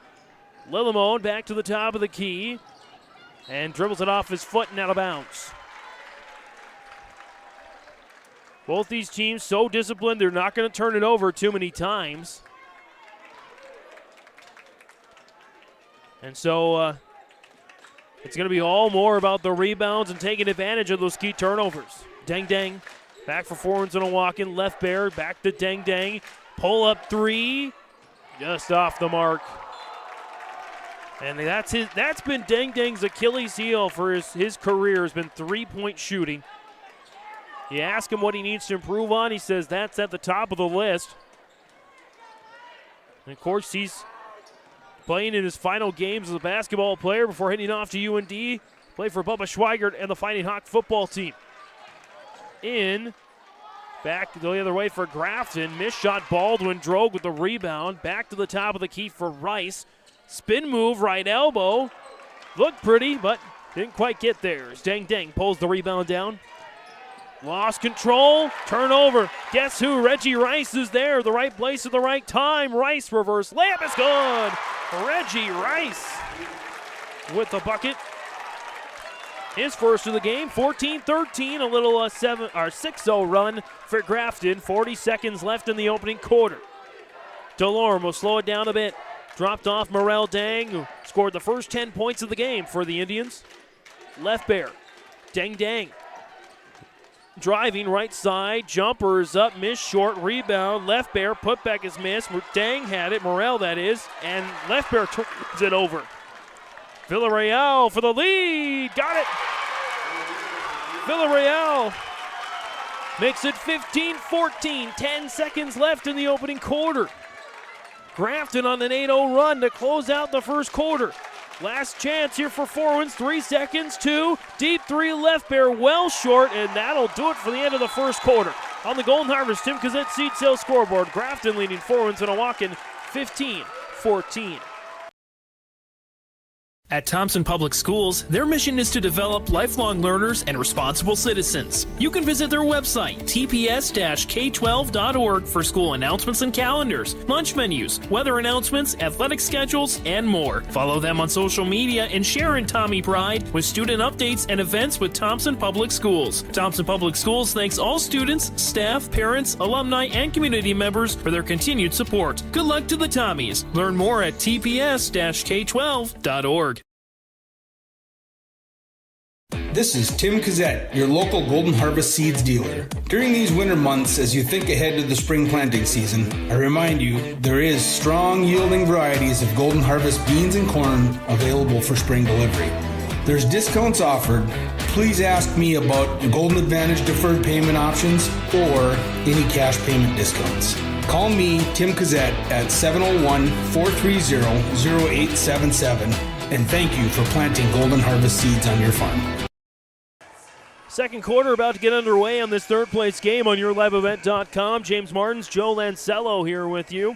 Lillimone back to the top of the key, and dribbles it off his foot and out of bounds. Both these teams so disciplined, they're not going to turn it over too many times. And so it's going to be all more about the rebounds and taking advantage of those key turnovers. Dang, back for Winds-Minnewaukan, Lefbear, back to Dang. Pull up three, just off the mark. And that's been Dang's Achilles heel for his career, has been three-point shooting. You ask him what he needs to improve on, he says that's at the top of the list. And of course, he's playing in his final games as a basketball player before heading off to UND. Play for Bubba Schweigert and the Fighting Hawk football team. Back the other way for Grafton. Missed shot, Baldwin. Drogue with the rebound. Back to the top of the key for Rice. Spin move, right elbow. Looked pretty, but didn't quite get there. As Dang pulls the rebound down. Lost control, turnover. Guess who? Reggie Rice is there. The right place at the right time. Rice reverse layup is good. Reggie Rice with the bucket. His first of the game, 14-13, a little 6-0 run for Grafton. 40 seconds left in the opening quarter. Delorme will slow it down a bit. Dropped off Morel Dang, who scored the first 10 points of the game for the Indians. Lefbear, Dang. Driving right side, jumper is up, missed short, rebound. Lefbear, putback is missed. Dang had it, Morel that is, and Lefbear turns it over. Villarreal for the lead, got it. Villarreal makes it 15-14, 10 seconds left in the opening quarter. Grafton on an 8-0 run to close out the first quarter. Last chance here for Winds, 3 seconds, 2, deep 3, Lefbear well short, and that'll do it for the end of the first quarter. On the Golden Harvest Tim Cassette Seed Sales scoreboard, Grafton leading Winds-Minnewaukan 15-14. At Thompson Public Schools, their mission is to develop lifelong learners and responsible citizens. You can visit their website, tps-k12.org, for school announcements and calendars, lunch menus, weather announcements, athletic schedules, and more. Follow them on social media and share in Tommy Pride with student updates and events with Thompson Public Schools. Thompson Public Schools thanks all students, staff, parents, alumni, and community members for their continued support. Good luck to the Tommies. Learn more at tps-k12.org. This is Tim Cazzette, your local Golden Harvest Seeds dealer. During these winter months, as you think ahead to the spring planting season, I remind you there is strong yielding varieties of Golden Harvest beans and corn available for spring delivery. There's discounts offered. Please ask me about Golden Advantage deferred payment options or any cash payment discounts. Call me, Tim Cazzette, at 701-430-0877, and thank you for planting Golden Harvest seeds on your farm. Second quarter about to get underway on this third place game on yourliveevent.com. James Martins, Joe Lancello here with you.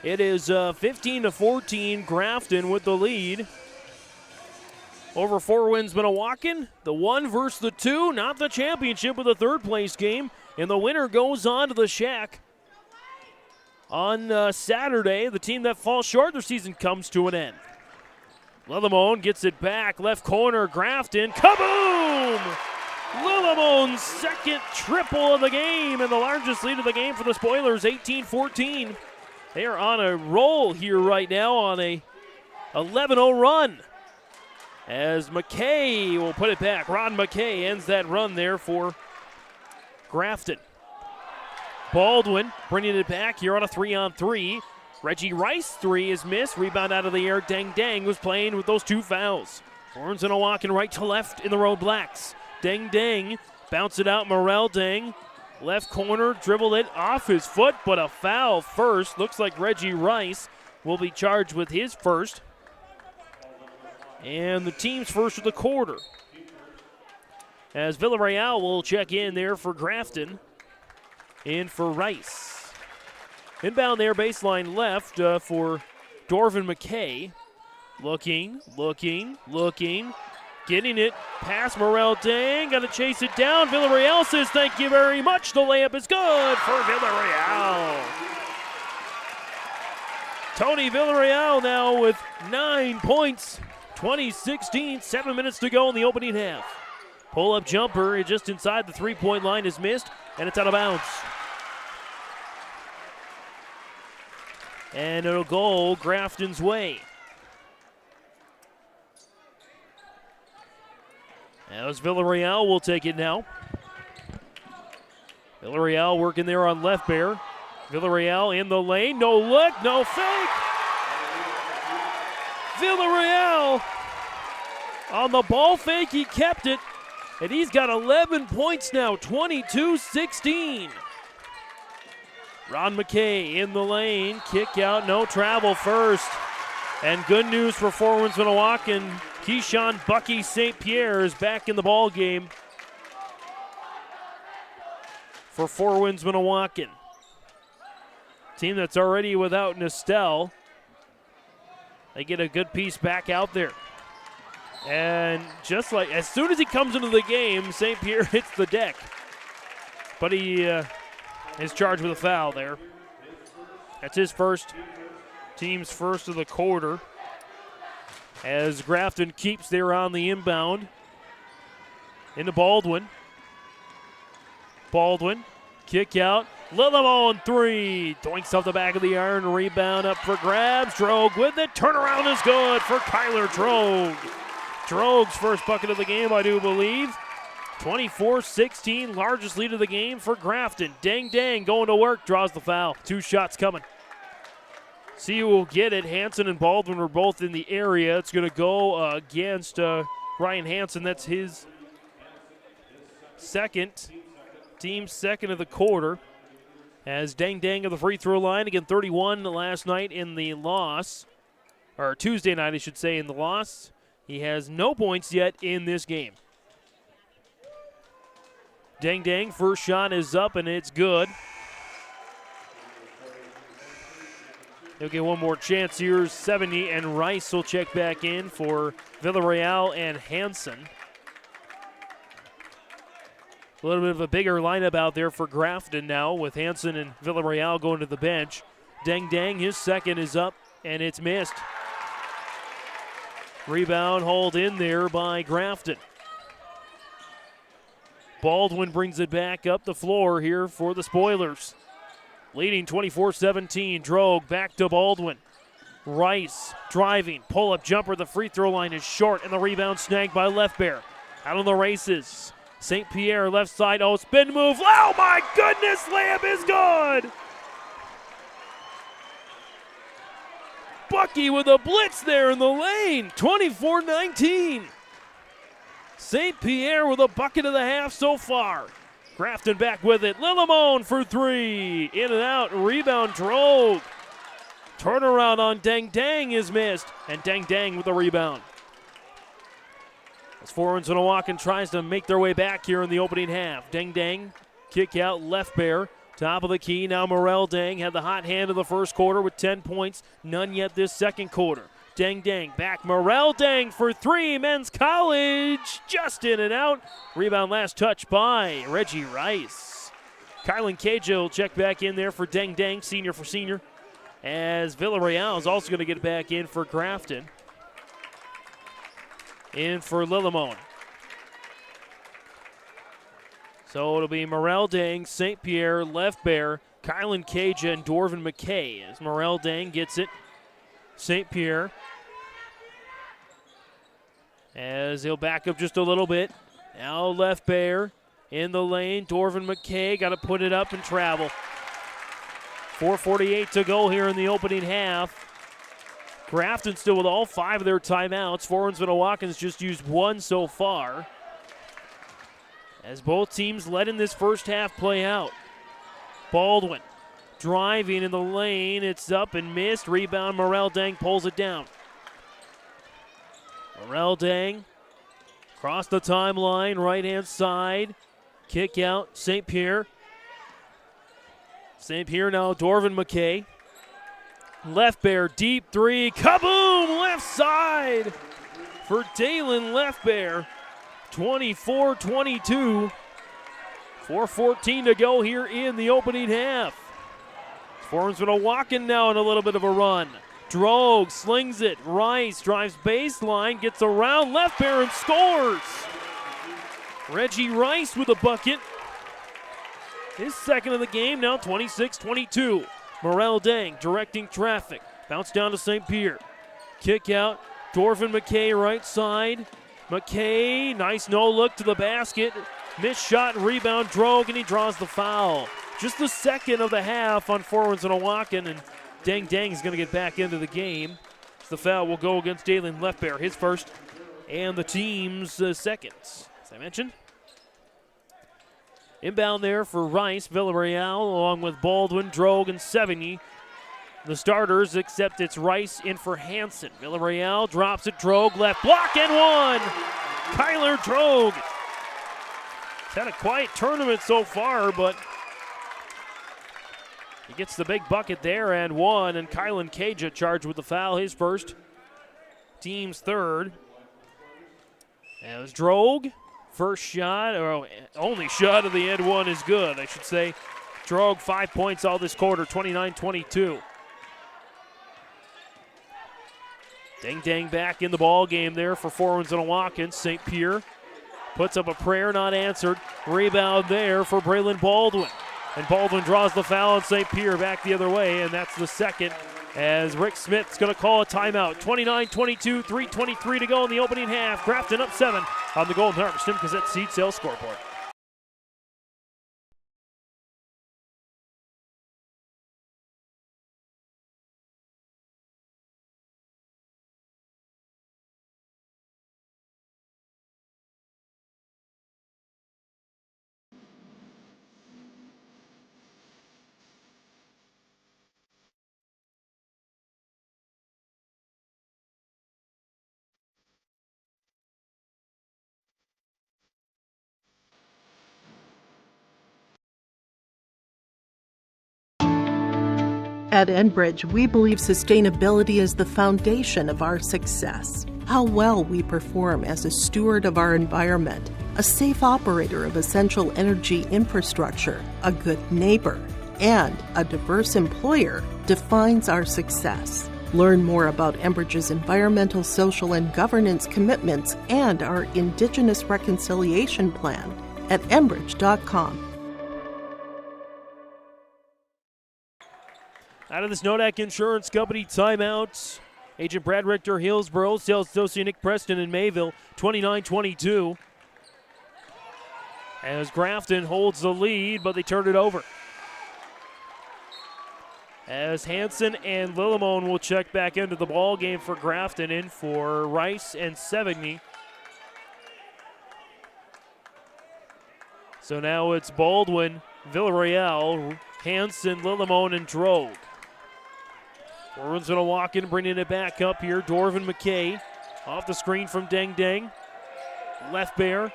It is 15-14, Grafton with the lead. Over 4 Winds-Minnewaukan, the 1 versus the 2, not the championship with a third place game. And the winner goes on to the Shack. On Saturday, the team that falls short their season comes to an end. Lillimone gets it back, left corner, Grafton, kaboom! Lillimone's second triple of the game and the largest lead of the game for the Spoilers, 18-14. They are on a roll here right now on a 11-0 run. As McKay will put it back. Ron McKay ends that run there for Grafton. Baldwin bringing it back here on a 3-on-3. Reggie Rice 3 is missed. Rebound out of the air. Deng Deng was playing with those 2 fouls. Winds-Minnewaukan right to left in the Road Blacks. Deng Deng, bounce it out, Morel Deng. Left corner, dribbled it off his foot, but a foul first. Looks like Reggie Rice will be charged with his first. And the team's first of the quarter. As Villarreal will check in there for Grafton. In for Rice. Inbound there, baseline left for Dorvin McKay. Looking. Getting it past Morel Deng. Got to chase it down. Villarreal says thank you very much. The layup is good for Villarreal. Tony Villarreal now with 9 points. 20-16, 7 minutes to go in the opening half. Pull-up jumper just inside the three-point line is missed, and it's out of bounds. And it'll go Grafton's way. As Villarreal will take it now. Villarreal working there on left bear. Villarreal in the lane. No look, no fake. Villarreal on the ball fake. He kept it. And he's got 11 points now, 22-16. Ron McKay in the lane. Kick out, no travel first. And good news for Winds-Minnewaukan. Keyshawn Bucky St. Pierre is back in the ball game for Winds-Minnewaukan. Team that's already without Nestel. They get a good piece back out there. And just like, as soon as he comes into the game, St. Pierre hits the deck. But he is charged with a foul there. That's his first, team's first of the quarter. As Grafton keeps there on the inbound. Into Baldwin. Baldwin, kick out. Lillimone 3. Doinks off the back of the iron. Rebound up for grabs. Drogue with it. Turnaround is good for Kyler Drogue. Drogue's first bucket of the game, I do believe. 24-16, largest lead of the game for Grafton. Deng Deng going to work, draws the foul. 2 shots coming. See who will get it. Hansen and Baldwin were both in the area. It's going to go against Ryan Hansen. That's his second, team's second of the quarter. As Deng Deng of the free throw line, again 31 last night in the loss, or Tuesday night I should say in the loss. He has no points yet in this game. Deng Deng, first shot is up and it's good. He'll get one more chance here. 70, and Rice will check back in for Villarreal and Hansen. A little bit of a bigger lineup out there for Grafton now with Hansen and Villarreal going to the bench. Dang, his second is up, and it's missed. Rebound hauled in there by Grafton. Baldwin brings it back up the floor here for the Spoilers. Leading 24-17, Drogue back to Baldwin. Rice driving, pull-up jumper, the free throw line is short, and the rebound snagged by Lefbear. Out on the races. St. Pierre left side, spin move. Oh my goodness, layup is good! Bucky with a blitz there in the lane, 24-19. St. Pierre with a bucket of the half so far. Grafton back with it. Lillimone for three. In and out. Rebound Drogue. Turnaround on Dang is missed. And Dang with the rebound. As Winds-Minnewaukan tries to make their way back here in the opening half. Dang. Kick out left bear. Top of the key. Now Morel Dang had the hot hand of the first quarter with 10 points. None yet this second quarter. Dang back. Morel Dang for three. Men's College. Just in and out. Rebound last touch by Reggie Rice. Kylan Cajo will check back in there for Dang, senior for senior. As Villarreal is also going to get back in for Grafton. In for Lillimone. So it'll be Morel Dang, St. Pierre, Left Bear, Kylan Caja, and Dorvin McKay. As Morel Dang gets it. St. Pierre. As he'll back up just a little bit. Now Left Bear in the lane. Dorvin McKay got to put it up and travel. 4:48 to go here in the opening half. Grafton still with all 5 of their timeouts. Winds-Minnewaukan's just used 1 so far. As both teams letting this first half play out. Baldwin driving in the lane. It's up and missed. Rebound. Morel Dang pulls it down. Morel Dang across the timeline. Right-hand side. Kick out. St. Pierre. St. Pierre now. Dorvin McKay. Left Bear, deep three, kaboom, left side for Dalen Left Bear, 24-22. 4:14 to go here in the opening half. Winds-Minnewaukan now in a little bit of a run. Drogue slings it, Rice drives baseline, gets around Left Bear and scores. Reggie Rice with a bucket. His second of the game, now 26-22. Morel Dang directing traffic. Bounce down to St. Pierre. Kick out. Dorvin McKay right side. McKay, nice no look to the basket. Missed shot and rebound. Drogue, and he draws the foul. Just the second of the half on Winds-Minnewaukan, and Dang is going to get back into the game. The foul will go against Dalen Left Bear, his first, and the team's second, as I mentioned. Inbound there for Rice, Villarreal, along with Baldwin, Drogue, and 70. The starters, except it's Rice in for Hansen. Villarreal drops it, Drogue, left block, and one! Kyler Drogue. He's had a quiet tournament so far, but he gets the big bucket there and one, and Kylan Caja charged with the foul, his first, team's third. That was Drogue. First shot, or only shot of the end one is good, I should say. Drogue 5 points all this quarter, 29-22. Dang back in the ball game there for Winds-Minnewaukan. St. Pierre puts up a prayer not answered. Rebound there for Braylon Baldwin. And Baldwin draws the foul on St. Pierre back the other way, and that's the second as Rick Smith's going to call a timeout. 29-22, 3:23 to go in the opening half. Grafton up 7 on the Golden Harvest Tim Cassette Seed Sales scoreboard. At Enbridge, we believe sustainability is the foundation of our success. How well we perform as a steward of our environment, a safe operator of essential energy infrastructure, a good neighbor, and a diverse employer defines our success. Learn more about Enbridge's environmental, social, and governance commitments and our Indigenous Reconciliation Plan at enbridge.com. Out of this Nodak Insurance Company timeout, Agent Brad Richter, Hillsborough, Sales Associate Nick Preston in Mayville, 29-22. As Grafton holds the lead, but they turn it over. As Hansen and Lillimon will check back into the ball game for Grafton, in for Rice and Sevigny. So now it's Baldwin, Villarreal, Hansen, Lillimon, and Drogue. Winds-Minnewaukan bringing it back up here. Dorvin McKay off the screen from Deng Deng. Left bear,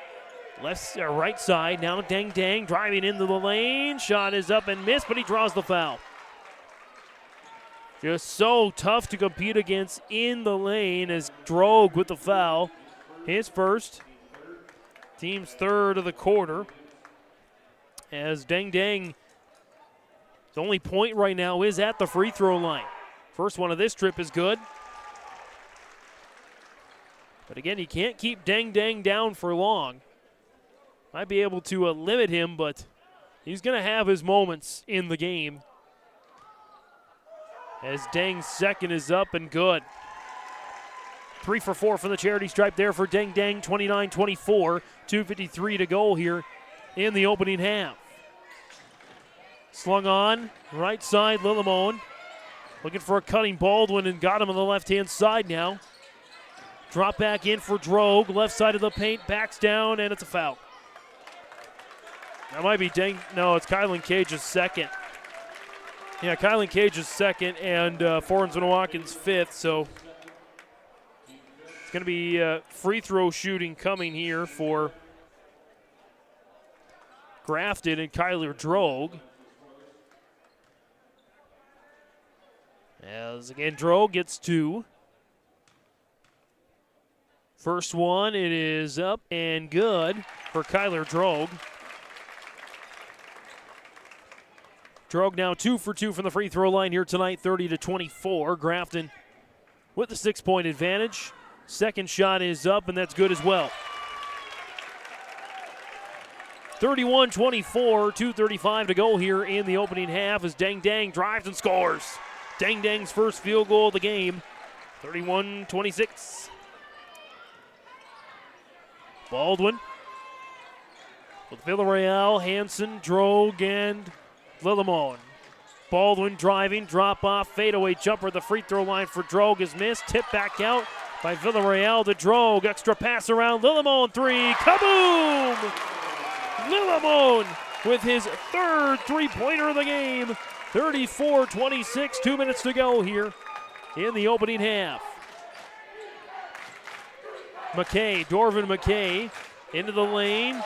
right side. Now Deng Deng driving into the lane. Shot is up and missed, but he draws the foul. Just so tough to compete against in the lane as Drogue with the foul. His first, team's third of the quarter. As Deng Deng, the only point right now is at the free throw line. First one of this trip is good. But again, you can't keep Deng Deng down for long. Might be able to limit him, but he's going to have his moments in the game. As Deng's second is up and good. 3 for 4 from the charity stripe there for Deng Deng, 29-24. 2:53 to go here in the opening half. Slung on, right side, Lillimon. Looking for a cutting Baldwin and got him on the left-hand side now. Drop back in for Drogue, left side of the paint, backs down, and it's a foul. That might be no, it's Kylan Cage's second. Yeah, Kylan Cage's second and Winds-Minnewaukan's fifth, so it's going to be free throw shooting coming here for Grafton and Kyler Drogue. As again, Drogue gets 2. First one, it is up and good for Kyler Drogue. Drogue now 2 for 2 from the free throw line here tonight, 30-24. Grafton with the 6-point advantage. Second shot is up, and that's good as well. 31-24, 2:35 to go here in the opening half as Deng Deng drives and scores. Deng Deng's first field goal of the game, 31-26. Baldwin with Villarreal, Hansen, Drogue, and Lillimon. Baldwin driving, drop off, fadeaway jumper at the free throw line for Drogue is missed. Tip back out by Villarreal to Drogue. Extra pass around, Lillimon 3, kaboom! Lillimon with his third three-pointer of the game. 34-26, 2 minutes to go here in the opening half. McKay, Dorvin McKay, into the lane,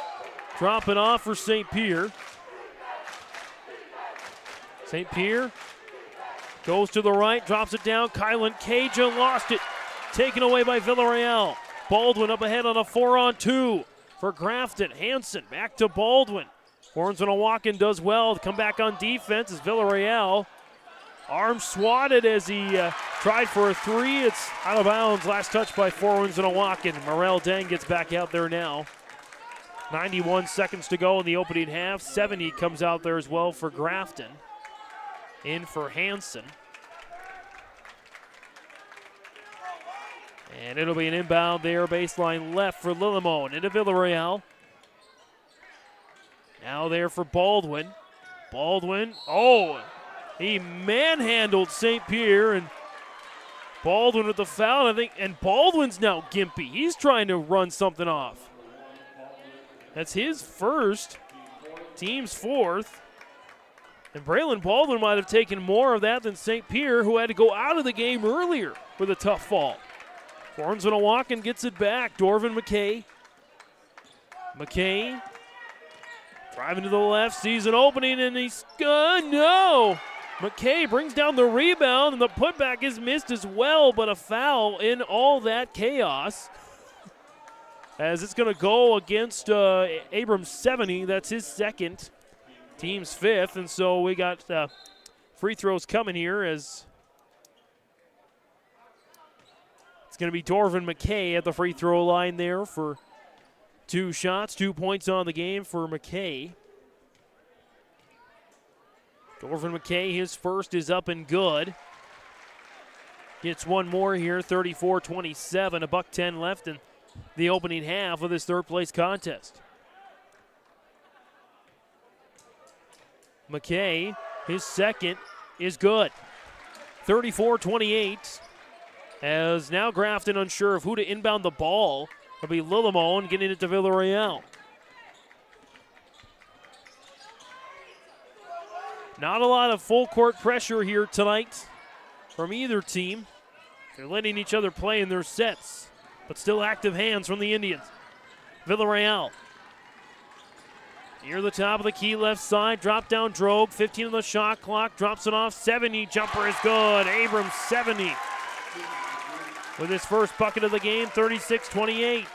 dropping off for St. Pierre. St. Pierre goes to the right, drops it down. Kylan Cage lost it, taken away by Villarreal. Baldwin up ahead on a 4-on-2 for Grafton. Hansen back to Baldwin. Winds-Minnewaukan does well to come back on defense as Villarreal. Arm swatted as he tried for a 3. It's out of bounds. Last touch by Winds-Minnewaukan. Morel Deng gets back out there now. 91 seconds to go in the opening half. 70 comes out there as well for Grafton. In for Hansen. And it'll be an inbound there, baseline left for Lillimon. Into Villarreal. Now there for Baldwin. Baldwin, he manhandled St. Pierre, and Baldwin with the foul, I think, and Baldwin's now gimpy. He's trying to run something off. That's his first, team's fourth. And Braylon Baldwin might have taken more of that than St. Pierre, who had to go out of the game earlier with a tough fall. Winds-Minnewaukan gets it back. Dorvin McKay. McKay driving to the left, sees an opening, and he's good. No! McKay brings down the rebound, and the putback is missed as well, but a foul in all that chaos. As it's going to go against Abrams 70. That's his second, team's fifth, and so we got free throws coming here as it's going to be Dorvin McKay at the free throw line there for 2 shots, 2 points on the game for McKay. Dorvin McKay, his first is up and good. Gets one more here, 34-27, $1:10 left in the opening half of this third-place contest. McKay, his second is good. 34-28, as now Grafton unsure of who to inbound the ball. It'll be Lillimon getting it to Villarreal. Not a lot of full court pressure here tonight from either team. They're letting each other play in their sets, but still active hands from the Indians. Villarreal. Near the top of the key left side, drop down Drogue, 15 on the shot clock, drops it off, 70, jumper is good. Abrams 70 with his first bucket of the game, 36-28.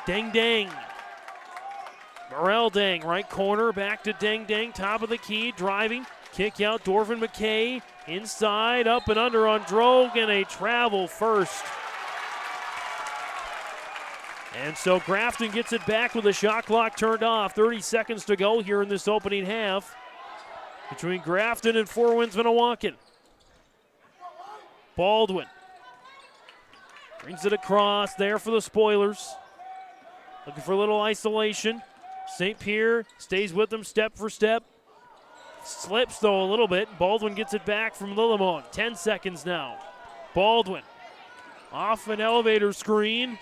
Deng Deng. Morel Deng, right corner, back to Deng Deng, top of the key, driving, kick out, Dorvin McKay, inside, up and under on Drogue, and a travel first. And so Grafton gets it back with the shot clock turned off. 30 seconds to go here in this opening half between Grafton and Winds-Minnewaukan. Baldwin brings it across there for the Spoilers. Looking for a little isolation. St. Pierre stays with them step for step. Slips, though, a little bit. Baldwin gets it back from Lillimon. 10 seconds now. Baldwin off an elevator screen.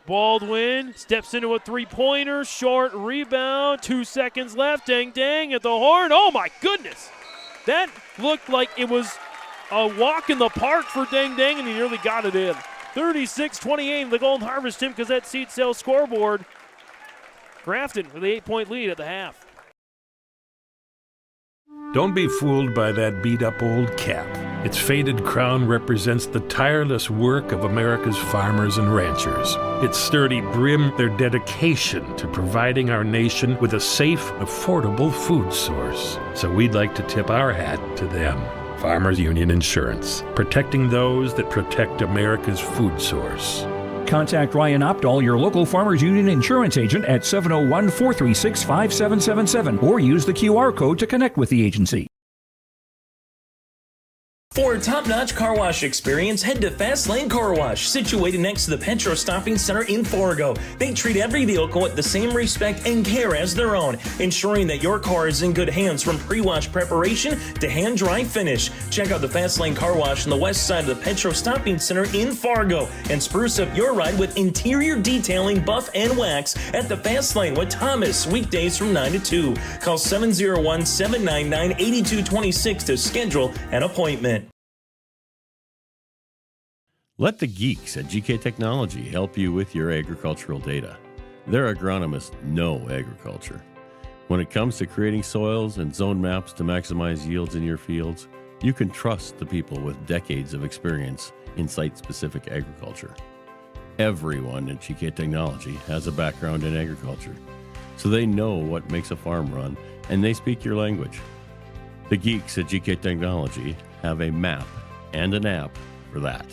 Baldwin steps into a three-pointer. Short rebound. 2 seconds left. Deng Deng at the horn. Oh, my goodness. That looked like it was a walk in the park for Deng Deng, and he nearly got it in. 36-28, the Golden Harvest Tim Cassette seat sale scoreboard. Grafton with the 8-point lead at the half. Don't be fooled by that beat-up old cap. Its faded crown represents the tireless work of America's farmers and ranchers. Its sturdy brim, their dedication to providing our nation with a safe, affordable food source. So we'd like to tip our hat to them. Farmers Union Insurance, protecting those that protect America's food source. Contact Ryan Opdahl, your local Farmers Union insurance agent, at 701-436-5777 or use the QR code to connect with the agency. For a top-notch car wash experience, head to Fast Lane Car Wash, situated next to the Petro Stopping Center in Fargo. They treat every vehicle with the same respect and care as their own, ensuring that your car is in good hands from pre-wash preparation to hand-dry finish. Check out the Fast Lane Car Wash on the west side of the Petro Stopping Center in Fargo and spruce up your ride with interior detailing, buff, and wax at the Fast Lane with Thomas, weekdays from 9 to 2. Call 701-799-8226 to schedule an appointment. Let the geeks at GK Technology help you with your agricultural data. Their agronomists know agriculture. When it comes to creating soils and zone maps to maximize yields in your fields, you can trust the people with decades of experience in site-specific agriculture. Everyone at GK Technology has a background in agriculture, so they know what makes a farm run, and they speak your language. The geeks at GK Technology have a map and an app for that.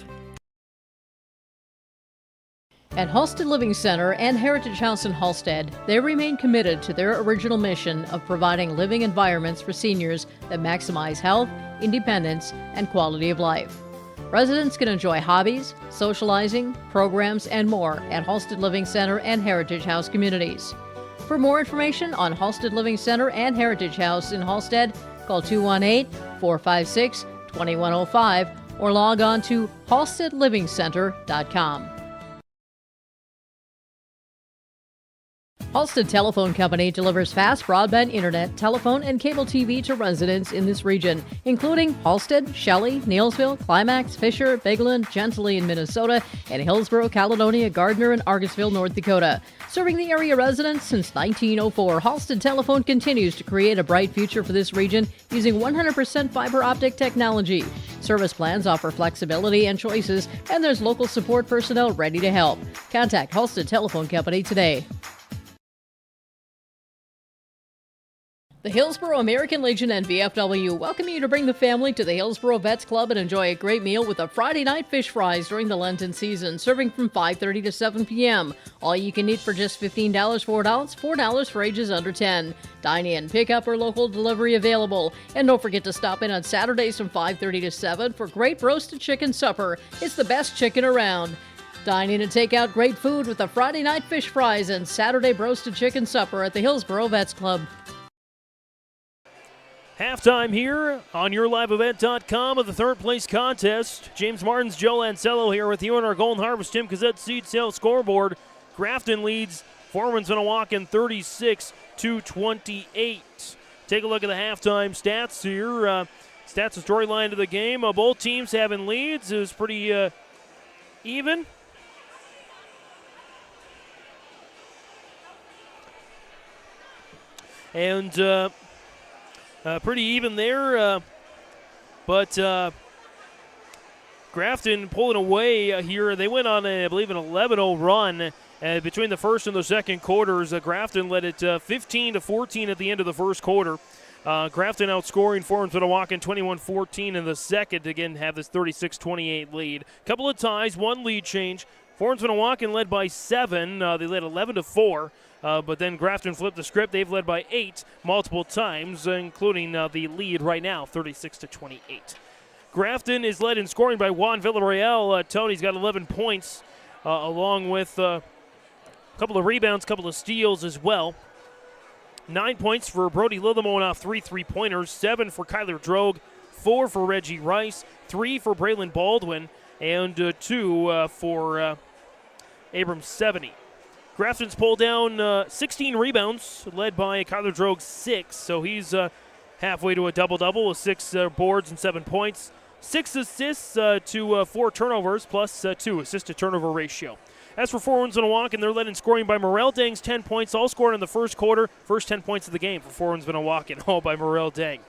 At Halstead Living Center and Heritage House in Halstead, they remain committed to their original mission of providing living environments for seniors that maximize health, independence, and quality of life. Residents can enjoy hobbies, socializing, programs, and more at Halstead Living Center and Heritage House communities. For more information on Halstead Living Center and Heritage House in Halstead, call 218-456-2105 or log on to halsteadlivingcenter.com. Halstead Telephone Company delivers fast broadband internet, telephone, and cable TV to residents in this region, including Halstead, Shelley, Neilsville, Climax, Fisher, Bigland, Gentilly in Minnesota, and Hillsborough, Caledonia, Gardner, and Argosville, North Dakota. Serving the area residents since 1904, Halstead Telephone continues to create a bright future for this region using 100% fiber optic technology. Service plans offer flexibility and choices, and there's local support personnel ready to help. Contact Halstead Telephone Company today. The Hillsborough American Legion and VFW welcome you to bring the family to the Hillsborough Vets Club and enjoy a great meal with a Friday night fish fries during the Lenten season, serving from 5:30 to 7 p.m. All you can eat for just $15 for adults, $4 for ages under 10. Dine in, pick up, or local delivery available. And don't forget to stop in on Saturdays from 5:30 to 7 for great roasted chicken supper. It's the best chicken around. Dine in and take out great food with the Friday night fish fries and Saturday roasted chicken supper at the Hillsborough Vets Club. Halftime here on YourLiveEvent.com of the third place contest. James Martins, Joe Lancello here with you on our Golden Harvest Tim Gazette seed sale scoreboard. Grafton leads Winds-Minnewaukan 36-28. Take a look at the halftime stats here. Stats and storyline of the game. Both teams having leads. It was pretty even. And pretty even there, but Grafton pulling away here. They went on, I believe, an 11-0 run between the first and the second quarters. Grafton led it 15-14 at the end of the first quarter. Grafton outscoring Winds-Minnewaukan 21-14 in the second to again have this 36-28 lead. Couple of ties, one lead change. Winds-Minnewaukan led by 7. They led 11-4. But then Grafton flipped the script. They've led by 8 multiple times, including the lead right now, 36-28. Grafton is led in scoring by Juan Villarreal. Tony's got 11 points, along with a couple of rebounds, a couple of steals as well. 9 points for Brody Lillimon off 3 3-pointers, 7 for Kyler Drogue, 4 for Reggie Rice, 3 for Braylon Baldwin, and 2 for Abram 70. Grafton's pulled down 16 rebounds, led by Kyler Drogue 6, so he's halfway to a double-double with 6 boards and 7 points. 6 assists to 4 turnovers, plus 2 assist-to-turnover ratio. As for Winds-Minnewaukan, they're led in scoring by Morel Dang's 10 points, all scored in the first quarter. First 10 points of the game for Winds-Minnewaukan, all by Morel Dang.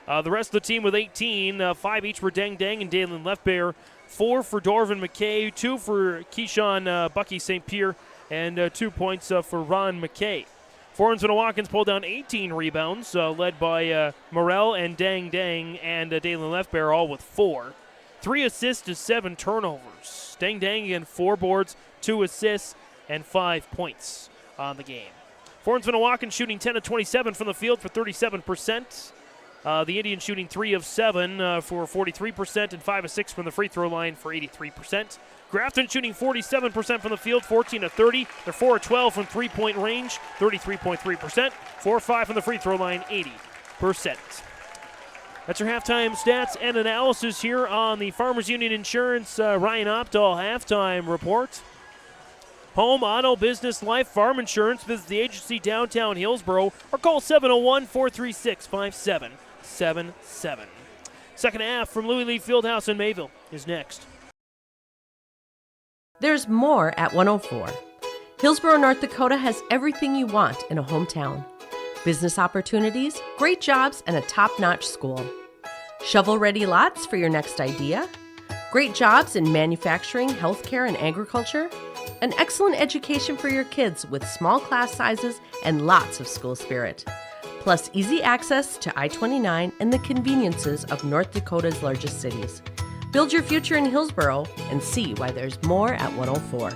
The rest of the team with 18, 5 each for Dang Dang and Dalen Leftbear, 4 for Dorvin McKay, 2 for Keyshawn Bucky St. Pierre, and 2 points for Ron McKay. Winds-Minnewaukan's pulled down 18 rebounds, led by Morel and Dang Dang and Dalen Leftbear, all with 4. 3 assists to 7 turnovers. Dang Dang again, 4 boards, 2 assists, and 5 points on the game. Winds-Minnewaukan shooting 10 of 27 from the field for 37%. The Indians shooting 3 of 7 for 43% and 5 of 6 from the free throw line for 83%. Grafton shooting 47% from the field, 14 of 30. They're 4 of 12 from three-point range, 33.3%. 4 of 5 from the free throw line, 80%. That's your halftime stats and analysis here on the Farmers Union Insurance Ryan Opdahl halftime report. Home, auto, business, life, farm insurance. Visit the agency downtown Hillsborough or call 701-436-5777. Second half from Louis Lee Fieldhouse in Mayville is next. There's more at 104. Hillsborough, North Dakota has everything you want in a hometown. Business opportunities, great jobs, and a top-notch school. Shovel-ready lots for your next idea. Great jobs in manufacturing, healthcare, and agriculture. An excellent education for your kids with small class sizes and lots of school spirit. Plus easy access to I-29 and the conveniences of North Dakota's largest cities. Build your future in Hillsborough and see why there's more at 104.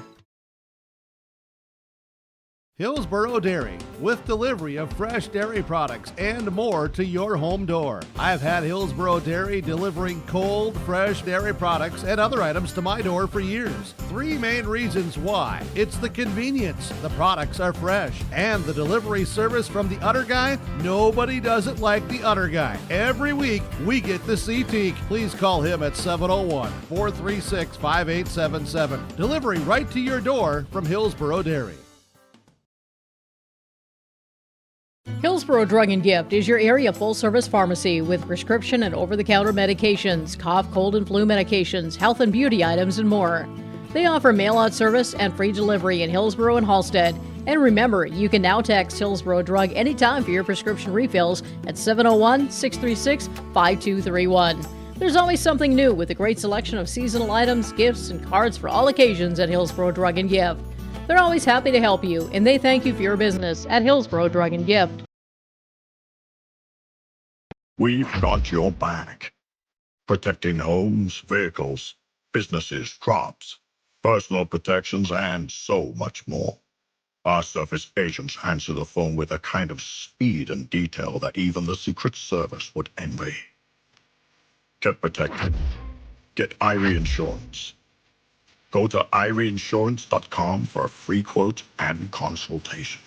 Hillsborough Dairy, with delivery of fresh dairy products and more to your home door. I've had Hillsborough Dairy delivering cold, fresh dairy products and other items to my door for years. 3 main reasons why. It's the convenience, the products are fresh, and the delivery service from the Udder Guy. Nobody does it like the Udder Guy. Every week, we get the C-Teak. Please call him at 701-436-5877. Delivery right to your door from Hillsborough Dairy. Hillsborough Drug and Gift is your area full-service pharmacy with prescription and over-the-counter medications, cough, cold, and flu medications, health and beauty items, and more. They offer mail-out service and free delivery in Hillsborough and Halstead. And remember, you can now text Hillsborough Drug anytime for your prescription refills at 701-636-5231. There's always something new with a great selection of seasonal items, gifts, and cards for all occasions at Hillsborough Drug and Gift. They're always happy to help you, and they thank you for your business at Hillsborough Drug and Gift. We've got your back. Protecting homes, vehicles, businesses, crops, personal protections, and so much more. Our service agents answer the phone with a kind of speed and detail that even the Secret Service would envy. Get protected. Get Irie Insurance. Go to irieinsurance.com for a free quote and consultation.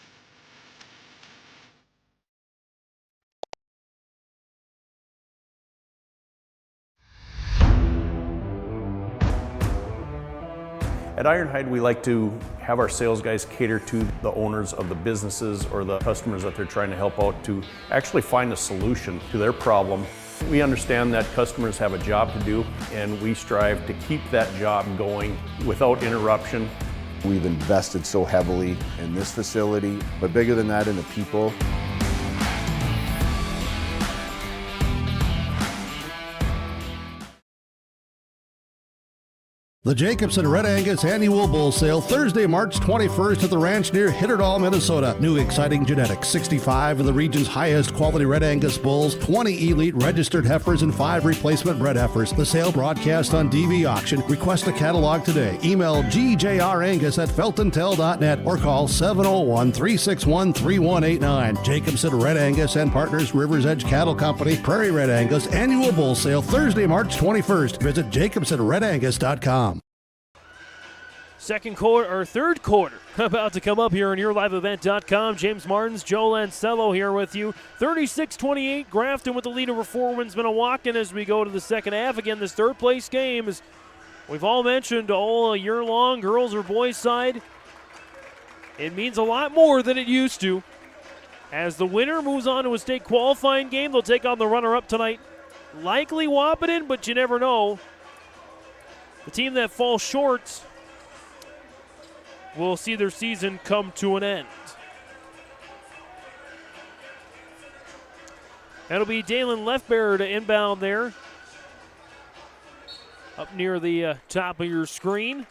At Ironhide, we like to have our sales guys cater to the owners of the businesses or the customers that they're trying to help out to actually find a solution to their problem. We understand that customers have a job to do, and we strive to keep that job going without interruption. We've invested so heavily in this facility, but bigger than that, in the people. The Jacobson Red Angus Annual Bull Sale, Thursday, March 21st at the ranch near Hitterdall, Minnesota. New exciting genetics, 65 of the region's highest quality Red Angus bulls, 20 elite registered heifers, and 5 replacement bred heifers. The sale broadcast on DV Auction. Request a catalog today. Email gjrangus@feltontel.net or call 701-361-3189. Jacobson Red Angus and Partners, Rivers Edge Cattle Company, Prairie Red Angus Annual Bull Sale, Thursday, March 21st. Visit jacobsonredangus.com. Third quarter about to come up here on YourLiveEvent.com. James Martins, Joe Lancello here with you. 36-28, Grafton with the lead over 4 Winds-Minnewaukan as we go to the second half. Again, this third place game, as we've all mentioned all year long, girls or boys side, it means a lot more than it used to. As the winner moves on to a state qualifying game, they'll take on the runner-up tonight. Likely Wahpeton, but you never know. The team that falls short will see their season come to an end. That'll be Dalen Leftbear to inbound there. Up near the top of your screen.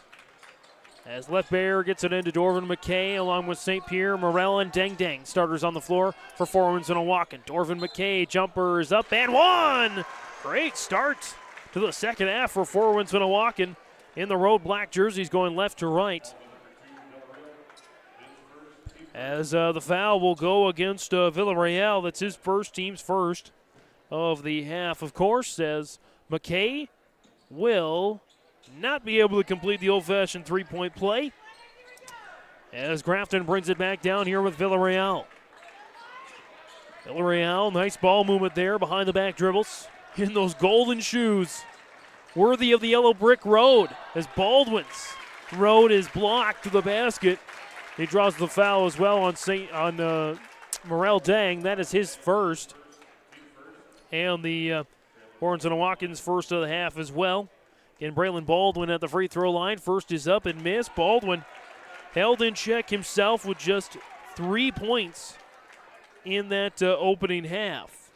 As Leftbear gets it into Dorvin McKay along with St. Pierre, Morel, and Deng Deng. Starters on the floor for 4 Winds-Minnewaukan. Dorvin McKay, jumper is up and one! Great start to the second half for 4 Winds-Minnewaukan. In the road black jerseys going left to right. As the foul will go against Villarreal. That's his first, team's first of the half, of course, as McKay will not be able to complete the old-fashioned three-point play. As Grafton brings it back down here with Villarreal. Villarreal, nice ball movement there behind the back dribbles. In those golden shoes, worthy of the yellow brick road, as Baldwin's road is blocked to the basket. He draws the foul as well on Morel Deng. That is his first. And the Winds-Minnewaukan's first of the half as well. Again, Braylon Baldwin at the free throw line. First is up and missed. Baldwin held in check himself with just 3 points in that opening half.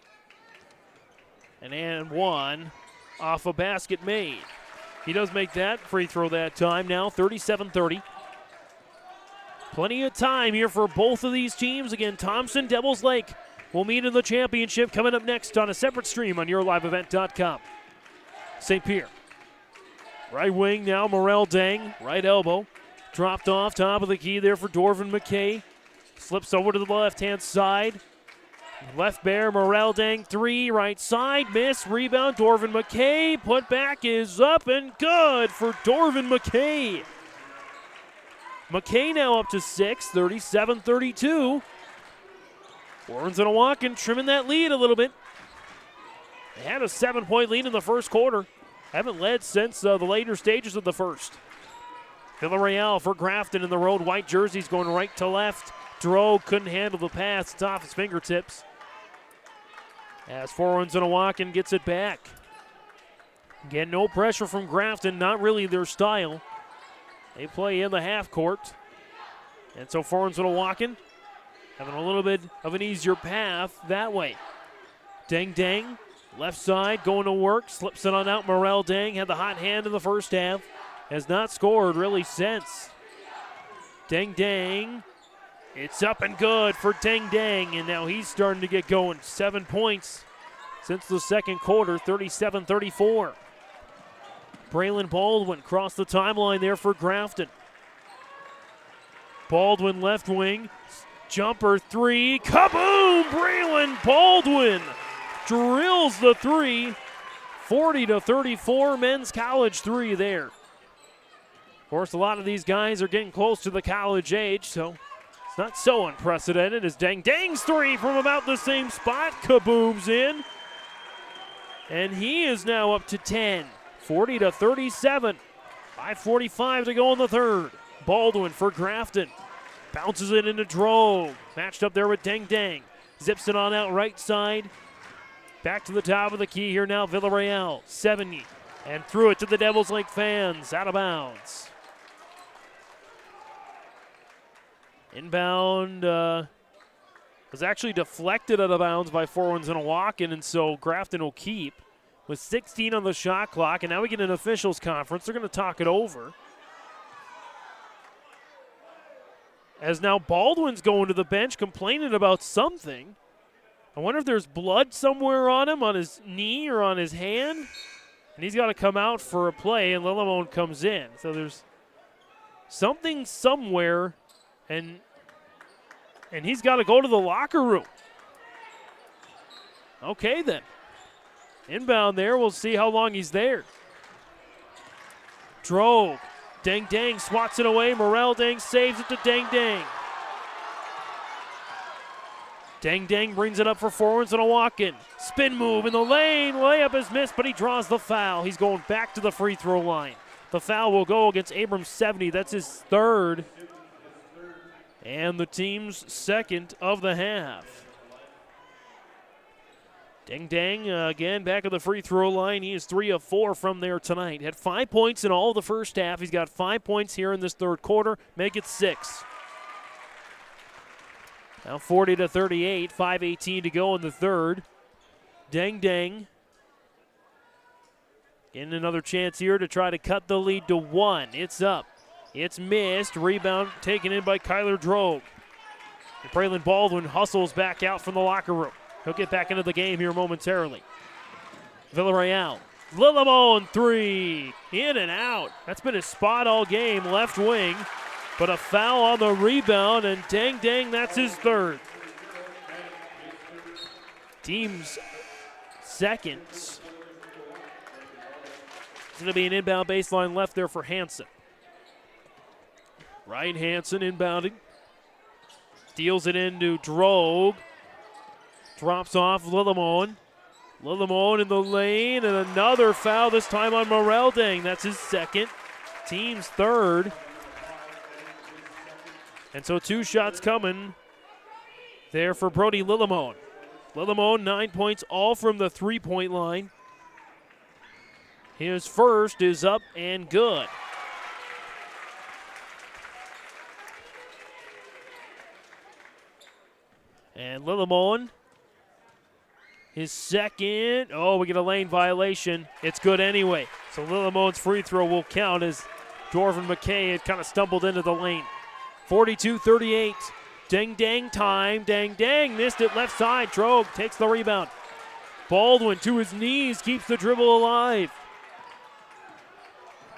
And one off a basket made. He does make that free throw that time now, 37-30. Plenty of time here for both of these teams. Again, Thompson, Devils Lake will meet in the championship coming up next on a separate stream on YourLiveEvent.com. St. Pierre. Right wing now, Morel Deng. Right elbow. Dropped off top of the key there for Dorvin McKay. Slips over to the left-hand side. Leftbear, Morel Deng, 3, right side, miss, rebound, Dorvin McKay. Put back is up and good for Dorvin McKay. McKay now up to 6, 37-32. Winds-Minnewaukan trimming that lead a little bit. They had a 7-point lead in the first quarter. Haven't led since the later stages of the first. Villarreal for Grafton in the road. White jerseys going right to left. Drogue couldn't handle the pass. It's off his fingertips. As Winds-Minnewaukan gets it back. Again, no pressure from Grafton, not really their style. They play in the half court. And so Winds-Minnewaukan having a little bit of an easier path that way. Deng, left side, going to work, slips it on out. Morel Deng had the hot hand in the first half. Has not scored really since. Deng, it's up and good for Deng, and now he's starting to get going. 7 points since the second quarter, 37-34. Braylon Baldwin crossed the timeline there for Grafton. Baldwin left wing, jumper three, kaboom! Braylon Baldwin drills the three, 40-34, men's college three there. Of course, a lot of these guys are getting close to the college age, so it's not so unprecedented as Deng's three from about the same spot kabooms in. And he is now up to 10, 40-37. 5:45 to go in the third. Baldwin for Grafton. Bounces it into Drogue. Matched up there with Deng. Zips it on out right side. Back to the top of the key here now, Villarreal. 70. And threw it to the Devils Lake fans. Out of bounds. Inbound was actually deflected out of bounds by Winds-Minnewaukan, and so Grafton will keep with 16 on the shot clock. And now we get an officials conference. They're going to talk it over. As now Baldwin's going to the bench complaining about something. I wonder if there's blood somewhere on him, on his knee or on his hand. And he's got to come out for a play, and Lillimone comes in. So there's something somewhere, and he's got to go to the locker room. Okay, then. Inbound there. We'll see how long he's there. Drogue. Deng swats it away. Morel Deng saves it to Deng. Deng brings it up for Winds-Minnewaukan. Spin move in the lane. Layup is missed, but he draws the foul. He's going back to the free throw line. The foul will go against Abrams 70. That's his third. And the team's second of the half. Deng again back at the free throw line. He is 3 of 4 from there tonight. Had 5 points in all of the first half. He's got 5 points here in this third quarter. Make it 6. Now 40-38, 5:18 to go in the third. Deng. Getting another chance here to try to cut the lead to 1. It's up. It's missed. Rebound taken in by Kyler Drogue. And Braylon Baldwin hustles back out from the locker room. He'll get back into the game here momentarily. Villarreal. Lillimone three. In and out. That's been his spot all game, left wing. But a foul on the rebound, and Deng, that's his third. Team's second. It's going to be an inbound baseline left there for Hansen. Ryan Hansen inbounding. Deals it into Drogue. Drops off Lillimone. Lillimone in the lane, and another foul, this time on Morel Deng. That's his second. Team's third. And so 2 shots coming there for Brody Lillimone. Lillimone, 9 points, all from the three-point line. His first is up and good. And Lillimone, his second. Oh, we get a lane violation. It's good anyway. So Lillimone's free throw will count as Dorvin McKay had kind of stumbled into the lane. 42-38. Deng time. Deng missed it left side. Drogue takes the rebound. Baldwin to his knees, keeps the dribble alive.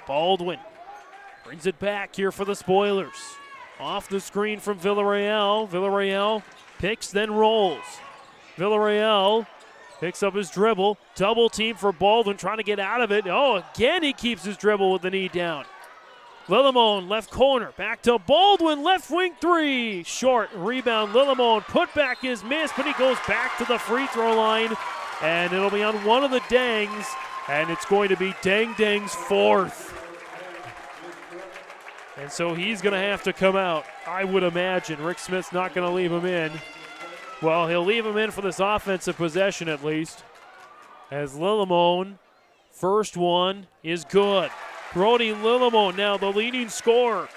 Baldwin brings it back here for the Spoilers. Off the screen from Villarreal. Villarreal picks, then rolls. Villarreal picks up his dribble. Double team for Baldwin, trying to get out of it. Oh, again he keeps his dribble with the knee down. Lillimone, left corner, back to Baldwin, left wing three. Short, rebound, Lillimone, put back is missed, but he goes back to the free throw line, and it'll be on one of the Dengs, and it's going to be Deng's fourth. And so he's going to have to come out, I would imagine. Rick Smith's not going to leave him in. Well, he'll leave him in for this offensive possession at least. As Lillimone, first one is good. Brody Lillimone now the leading scorer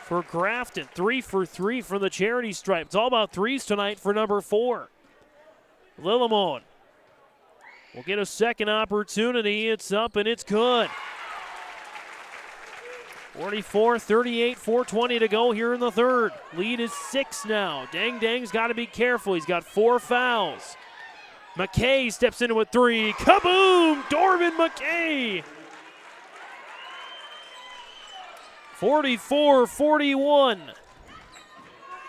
for Grafton. 3 for 3 from the charity stripe. It's all about threes tonight for number 4. Lillimone will get a second opportunity. It's up and it's good. 44-38, 4:20 to go here in the third. Lead is 6 now. Dang Dang's got to be careful. He's got 4 fouls. McKay steps into a 3. Kaboom! Dorvin McKay! 44-41.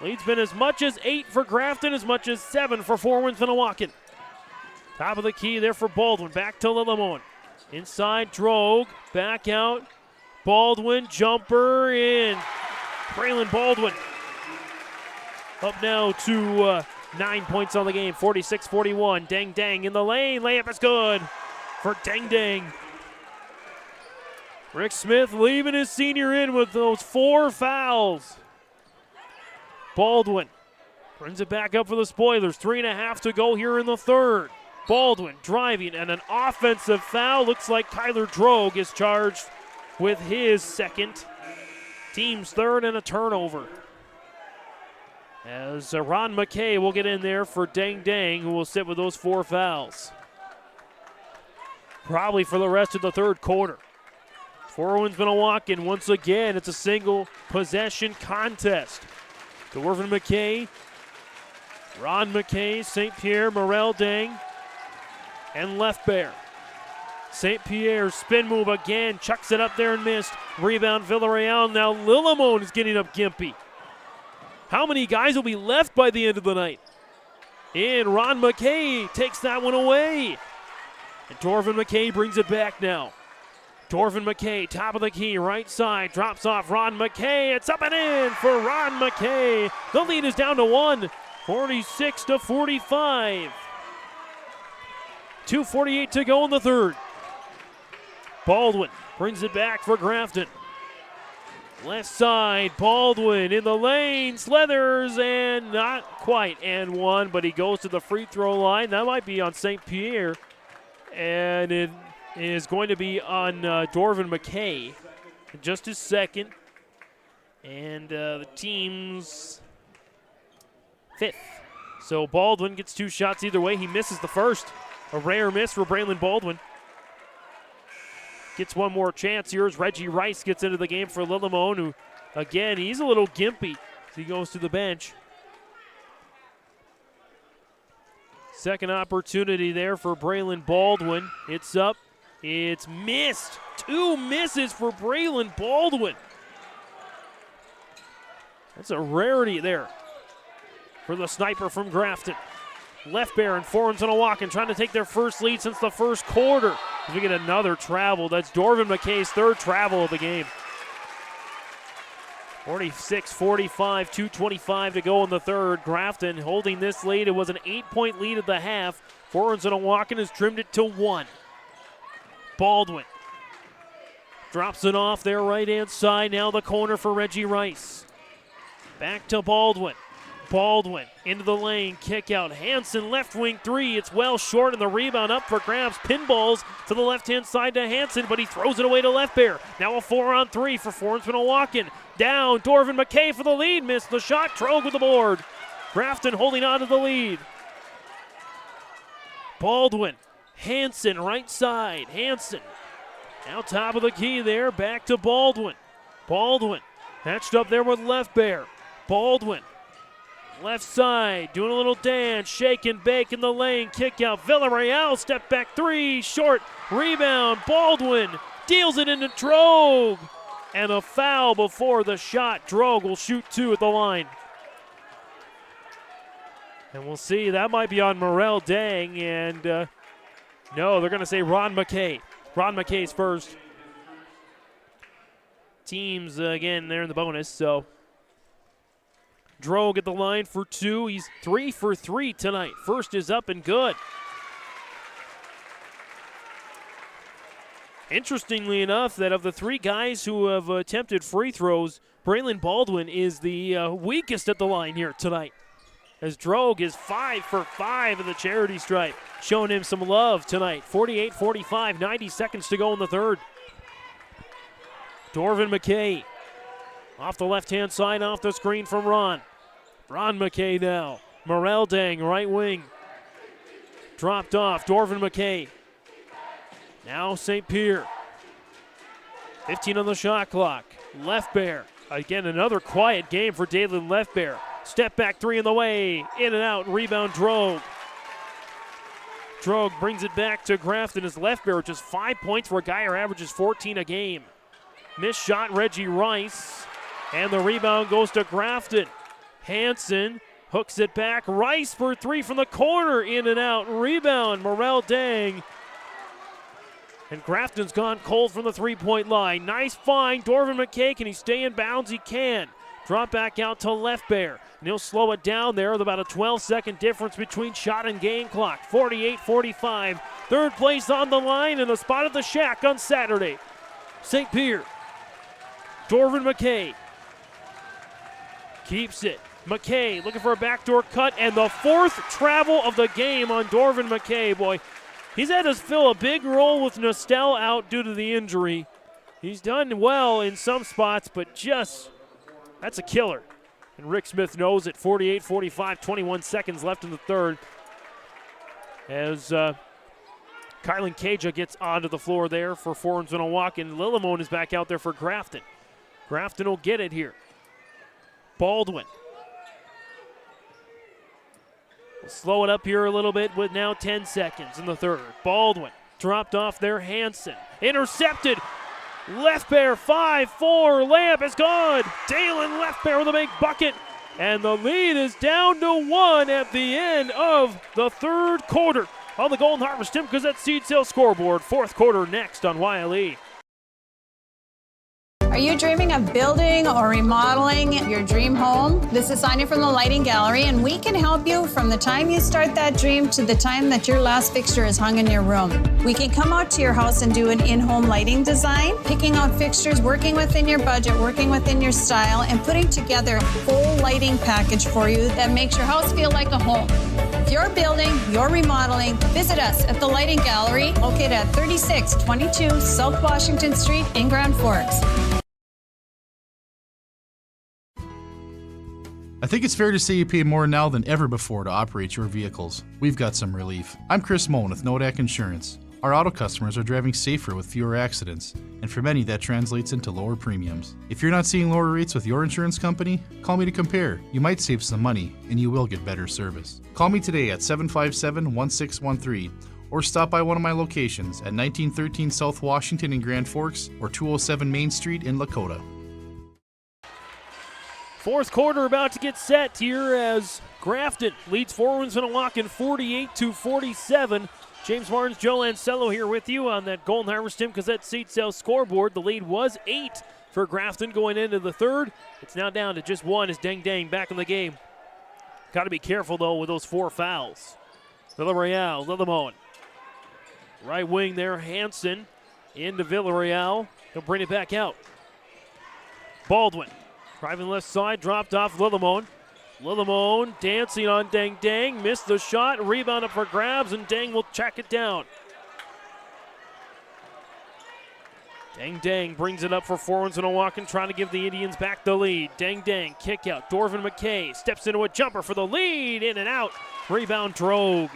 Lead's been as much as 8 for Grafton, as much as 7 for Winds-Minnewaukan. Top of the key there for Baldwin. Back to Lillimone. Inside Drogue. Back out. Baldwin, jumper in. Braylon Baldwin up now to 9 points on the game. 46-41. Dang Dang in the lane. Layup is good for Dang Dang. Rick Smith leaving his senior in with those 4 fouls. Baldwin brings it back up for the Spoilers. 3.5 to go here in the third. Baldwin driving and an offensive foul. Looks like Kyler Drogue is charged with his second. Team's third and a turnover. As Ron McKay will get in there for Dang Dang, who will sit with those 4 fouls. Probably for the rest of the third quarter. For Winds-Minnewaukan, once again, it's a single possession contest. Dorvin McKay, Ron McKay, St. Pierre, Morel Dang, and Left Bear. St. Pierre spin move again, chucks it up there and missed. Rebound Villarreal. Now Lillimone is getting up gimpy. How many guys will be left by the end of the night? And Ron McKay takes that one away. And Dorvin McKay brings it back now. Dorvin McKay, top of the key, right side, drops off Ron McKay. It's up and in for Ron McKay. The lead is down to 1, 46-45. 2:48 to go in the third. Baldwin brings it back for Grafton. Left side, Baldwin in the lane, slithers, and not quite and one, but he goes to the free throw line. That might be on St. Pierre, and it is going to be on Dorvin McKay in just his second, and the team's 5th. So Baldwin gets 2 shots either way. He misses the first. A rare miss for Braylon Baldwin. Gets one more chance here as Reggie Rice gets into the game for Lillimone, who, again, he's a little gimpy as he goes to the bench. Second opportunity there for Braylon Baldwin. It's up. It's missed. 2 misses for Braylon Baldwin. That's a rarity there for the sniper from Grafton. Left Bear and Winds-Minnewaukan trying to take their first lead since the first quarter. As we get another travel. That's Dorvin McKay's 3rd travel of the game. 46-45, 2:25 to go in the third. Grafton holding this lead. It was an 8-point lead at the half. Winds-Minnewaukan has trimmed it to 1. Baldwin drops it off there right-hand side. Now the corner for Reggie Rice. Back to Baldwin. Baldwin into the lane, kick out. Hansen left wing 3. It's well short, and the rebound up for grabs. Pinballs to the left-hand side to Hansen, but he throws it away to Left Bear. Now a 4-on-3 for Winds-Minnewaukan. Down, Dorvin McKay for the lead. Missed the shot. Drogue with the board. Grafton holding on to the lead. Baldwin. Hansen right side. Hansen now top of the key there. Back to Baldwin. Baldwin matched up there with Left Bear. Baldwin. Left side, doing a little dance, shake and bake in the lane, kick out. Villarreal, step back 3, short, rebound. Baldwin deals it into Drogue. And a foul before the shot. Drogue will shoot 2 at the line. And we'll see, that might be on Morel Dang. And no, they're going to say Ron McKay. Ron McKay's first. Teams, again, they're in the bonus, so. Drogue at the line for 2. He's 3 for 3 tonight. First is up and good. Interestingly enough, that of the three guys who have attempted free throws, Braylon Baldwin is the weakest at the line here tonight. As Drogue is 5 for 5 in the charity stripe, showing him some love tonight. 48-45, 90 seconds to go in the third. Dorvin McKay off the left-hand side, off the screen from Ron. Ron McKay now. Morel Dang, right wing. Dropped off, Dorvin McKay. Now St. Pierre. 15 on the shot clock. Leftbear. Again, another quiet game for Dalen Leftbear. Step back three in the way. In and out. Rebound Drogue. Drogue brings it back to Grafton as Leftbear, just 5 points for a guy who averages 14 a game. Missed shot, Reggie Rice. And the rebound goes to Grafton. Hansen hooks it back. Rice for three from the corner. In and out. Rebound. Morel Dang. And Grafton's gone cold from the three-point line. Nice find. Dorvin McKay, can he stay in bounds? He can. Drop back out to Leftbear. And he'll slow it down there with about a 12-second difference between shot and game clock. 48-45. Third place on the line and a spot at the Shack on Saturday. St. Pierre. Dorvin McKay. Keeps it. McKay looking for a backdoor cut, and the fourth travel of the game on Dorvin McKay. Boy, he's had to fill a big role with Nostell out due to the injury. He's done well in some spots, but just, that's a killer. And Rick Smith knows it. 48-45, 21 seconds left in the third. As Kylan Caja gets onto the floor there for Winds-Minnewaukan. Lillimon is back out there for Grafton. Grafton will get it here. Baldwin. We'll slow it up here a little bit with now 10 seconds in the third. Baldwin dropped off there. Hansen intercepted. Leftbear 5-4. Layup is good. Dalen Leftbear with a big bucket. And the lead is down to 1 at the end of the third quarter. On the Golden Harvest Tim Gazette Seed Sale scoreboard. Fourth quarter next on YLE. Are you dreaming of building or remodeling your dream home? This is Sonia from the Lighting Gallery, and we can help you from the time you start that dream to the time that your last fixture is hung in your room. We can come out to your house and do an in-home lighting design, picking out fixtures, working within your budget, working within your style, and putting together a full lighting package for you that makes your house feel like a home. If you're building, you're remodeling, visit us at the Lighting Gallery, located at 3622 South Washington Street in Grand Forks. I think it's fair to say you pay more now than ever before to operate your vehicles. We've got some relief. I'm Chris Moen with Nodak Insurance. Our auto customers are driving safer with fewer accidents, and for many that translates into lower premiums. If you're not seeing lower rates with your insurance company, call me to compare. You might save some money, and you will get better service. Call me today at 757-1613, or stop by one of my locations at 1913 South Washington in Grand Forks or 207 Main Street in Lakota. Fourth quarter about to get set here as Grafton leads Winds-Minnewaukan 48-47. James Martins, Joe Lancello here with you on that Golden Harvest Tim Gazette Seed Sale scoreboard. The lead was 8 for Grafton going into the third. It's now down to just 1 as Deng Deng back in the game. Got to be careful, though, with those 4 fouls. Villarreal, Lillimon. Right wing there, Hansen into Villarreal. He'll bring it back out. Baldwin. Driving left side, dropped off Lillimon. Lillimon dancing on Deng Deng. Missed the shot. Rebound up for grabs, and Deng will check it down. Deng Deng brings it up for Winds-Minnewaukan, trying to give the Indians back the lead. Deng Deng, kick out. Dorvin McKay steps into a jumper for the lead. In and out. Rebound Drogue.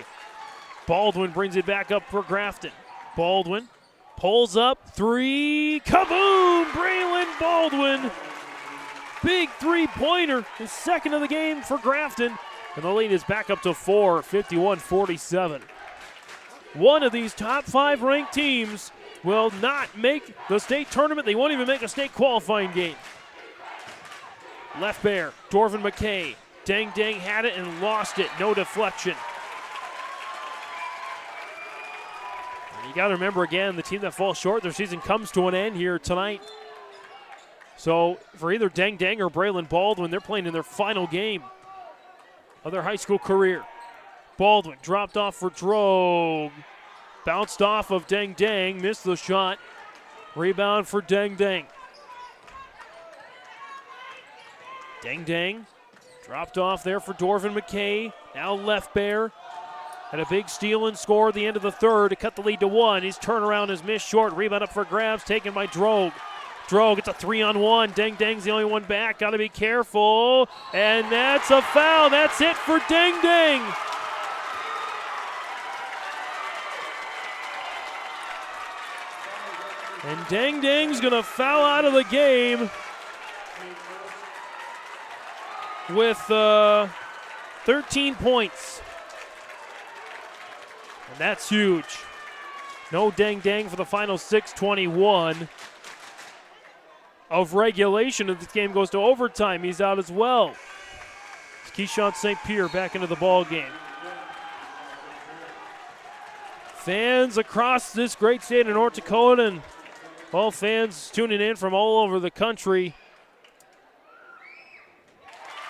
Baldwin brings it back up for Grafton. Baldwin pulls up. 3. Kaboom! Braylon Baldwin. Big three-pointer, his second of the game for Grafton. And the lead is back up to 4, 51-47. One of these top 5 ranked teams will not make the state tournament. They won't even make a state qualifying game. Leftbear, Dorvin McKay. Deng Deng had it and lost it. No deflection. And you got to remember again, the team that falls short, their season comes to an end here tonight. So for either Deng Deng or Braylon Baldwin, they're playing in their final game of their high school career. Baldwin dropped off for Drogue. Bounced off of Deng Deng, missed the shot. Rebound for Deng Deng. Deng Deng dropped off there for Dorvin McKay. Now Left Bear had a big steal and score at the end of the third to cut the lead to 1. His turnaround is missed short. Rebound up for grabs taken by Drogue. Drogue gets a 3-on-1. Deng Deng's the only one back. Got to be careful. And that's a foul. That's it for Deng Deng. And Deng Deng's going to foul out of the game with 13 points. And that's huge. No Deng Deng for the final 6:21 of regulation. If this game goes to overtime, he's out as well. It's Keyshawn St. Pierre back into the ball game. Fans across this great state of North Dakota and all fans tuning in from all over the country.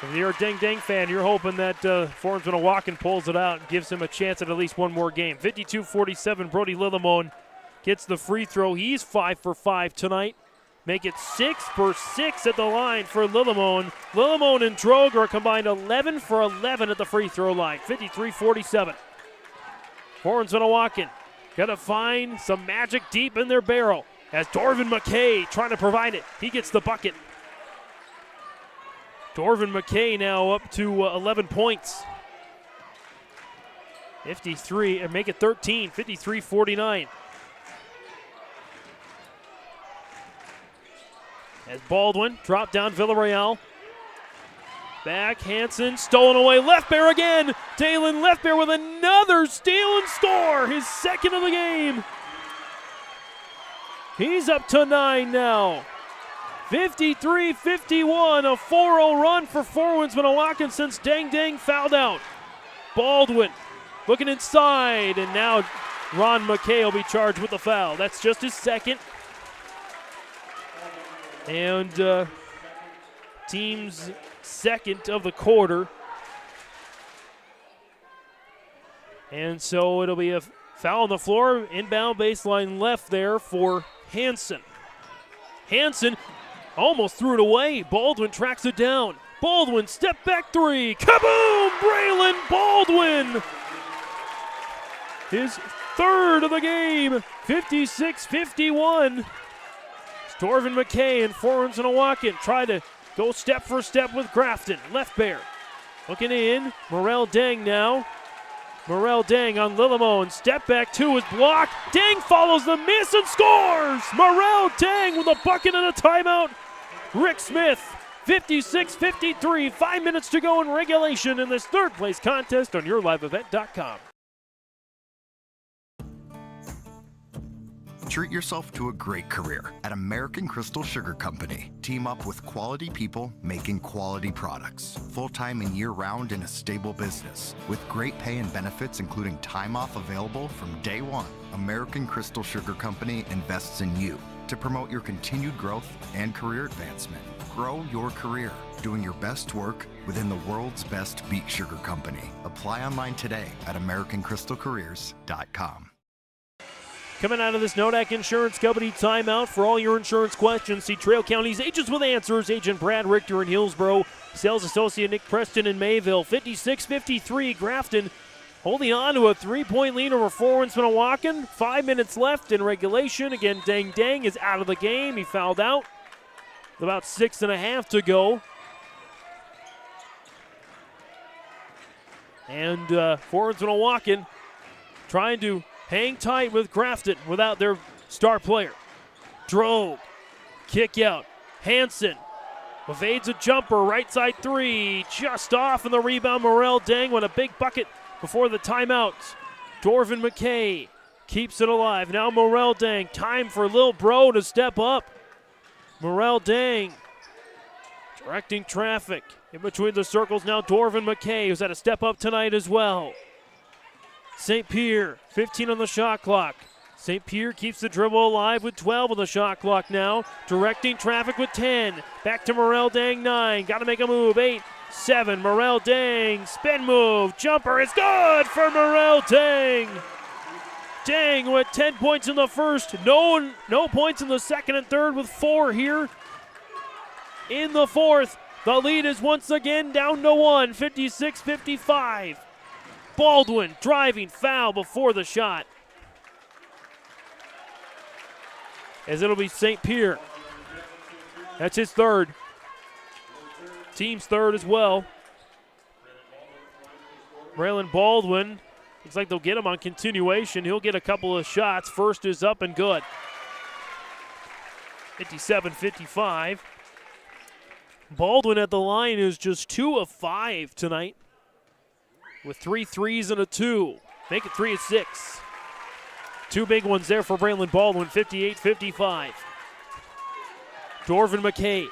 If you're a Deng Deng fan, you're hoping that Winds-Minnewaukan pulls it out and gives him a chance at least one more game. 52-47, Brody Lillimon gets the free throw. He's 5 for 5 tonight. Make it 6 for 6 at the line for Lillimon. Lillimon and Drogue are combined 11 for 11 at the free throw line. 53-47. Winds-Minnewaukan got to find some magic deep in their barrel as Dorvin McKay trying to provide it. He gets the bucket. Dorvin McKay now up to 11 points. 53, and make it 13, 53-49. As Baldwin dropped down Villarreal. Back, Hansen, stolen away, Left Bear again. Dalen Left Bear with another steal and score, his second of the game. He's up to 9 now. 53-51, a 4-0 run for Winds-Minnewaukan since Deng Deng fouled out. Baldwin looking inside, and now Ron McKay will be charged with the foul. That's just his second. And team's second of the quarter. And so it'll be a foul on the floor, inbound baseline left there for Hansen. Hansen almost threw it away. Baldwin tracks it down. Baldwin, step back three. Kaboom! Braylon Baldwin! His third of the game. 56-51. Dorvin McKay and Winds-Minnewaukan try to go step for step with Grafton. Left Bear looking in. Morel Deng now. Morel Deng on Lillimon. Step back two is blocked. Deng follows the miss and scores! Morel Deng with a bucket and a timeout. Rick Smith, 56-53. 5 minutes to go in regulation in this third place contest on YourLiveEvent.com. Treat yourself to a great career at American Crystal Sugar Company. Team up with quality people making quality products. Full-time and year-round in a stable business. With great pay and benefits including time off available from day one. American Crystal Sugar Company invests in you to promote your continued growth and career advancement. Grow your career doing your best work within the world's best beet sugar company. Apply online today at AmericanCrystalCareers.com. Coming out of this Nodak Insurance Company timeout for all your insurance questions, see Trail County's Agents with Answers, Agent Brad Richter in Hillsboro, Sales Associate Nick Preston in Mayville. 56-53, Grafton holding on to a 3-point lead over Winds-Minnewaukan. 5 minutes left in regulation. Again, Deng Deng is out of the game. He fouled out. About 6.5 to go. And Winds-Minnewaukan trying to hang tight with Grafton without their star player. Drogue, kick out. Hansen evades a jumper, right side three, just off, and the rebound. Morel Deng with a big bucket before the timeout. Dorvin McKay keeps it alive. Now Morel Deng, time for Lil Bro to step up. Morel Deng directing traffic in between the circles. Now Dorvin McKay, who's had a step up tonight as well. St. Pierre, 15 on the shot clock. St. Pierre keeps the dribble alive with 12 on the shot clock now. Directing traffic with 10. Back to Morel Deng, 9. Got to make a move, 8, 7. Morel Deng, spin move, jumper is good for Morel Deng. Dang with 10 points in the first. No points in the second and third with 4 here in the fourth. The lead is once again down to 1, 56-55. Baldwin driving, foul before the shot. As it'll be St. Pierre. That's his third. Team's third as well. Braylon Baldwin, looks like they'll get him on continuation. He'll get a couple of shots. First is up and good. 57-55. Baldwin at the line is just 2 of 5 tonight with 3 threes and a 2. Make it 3 of 6. 2 big ones there for Braylon Baldwin, 58-55. Dorvin McKay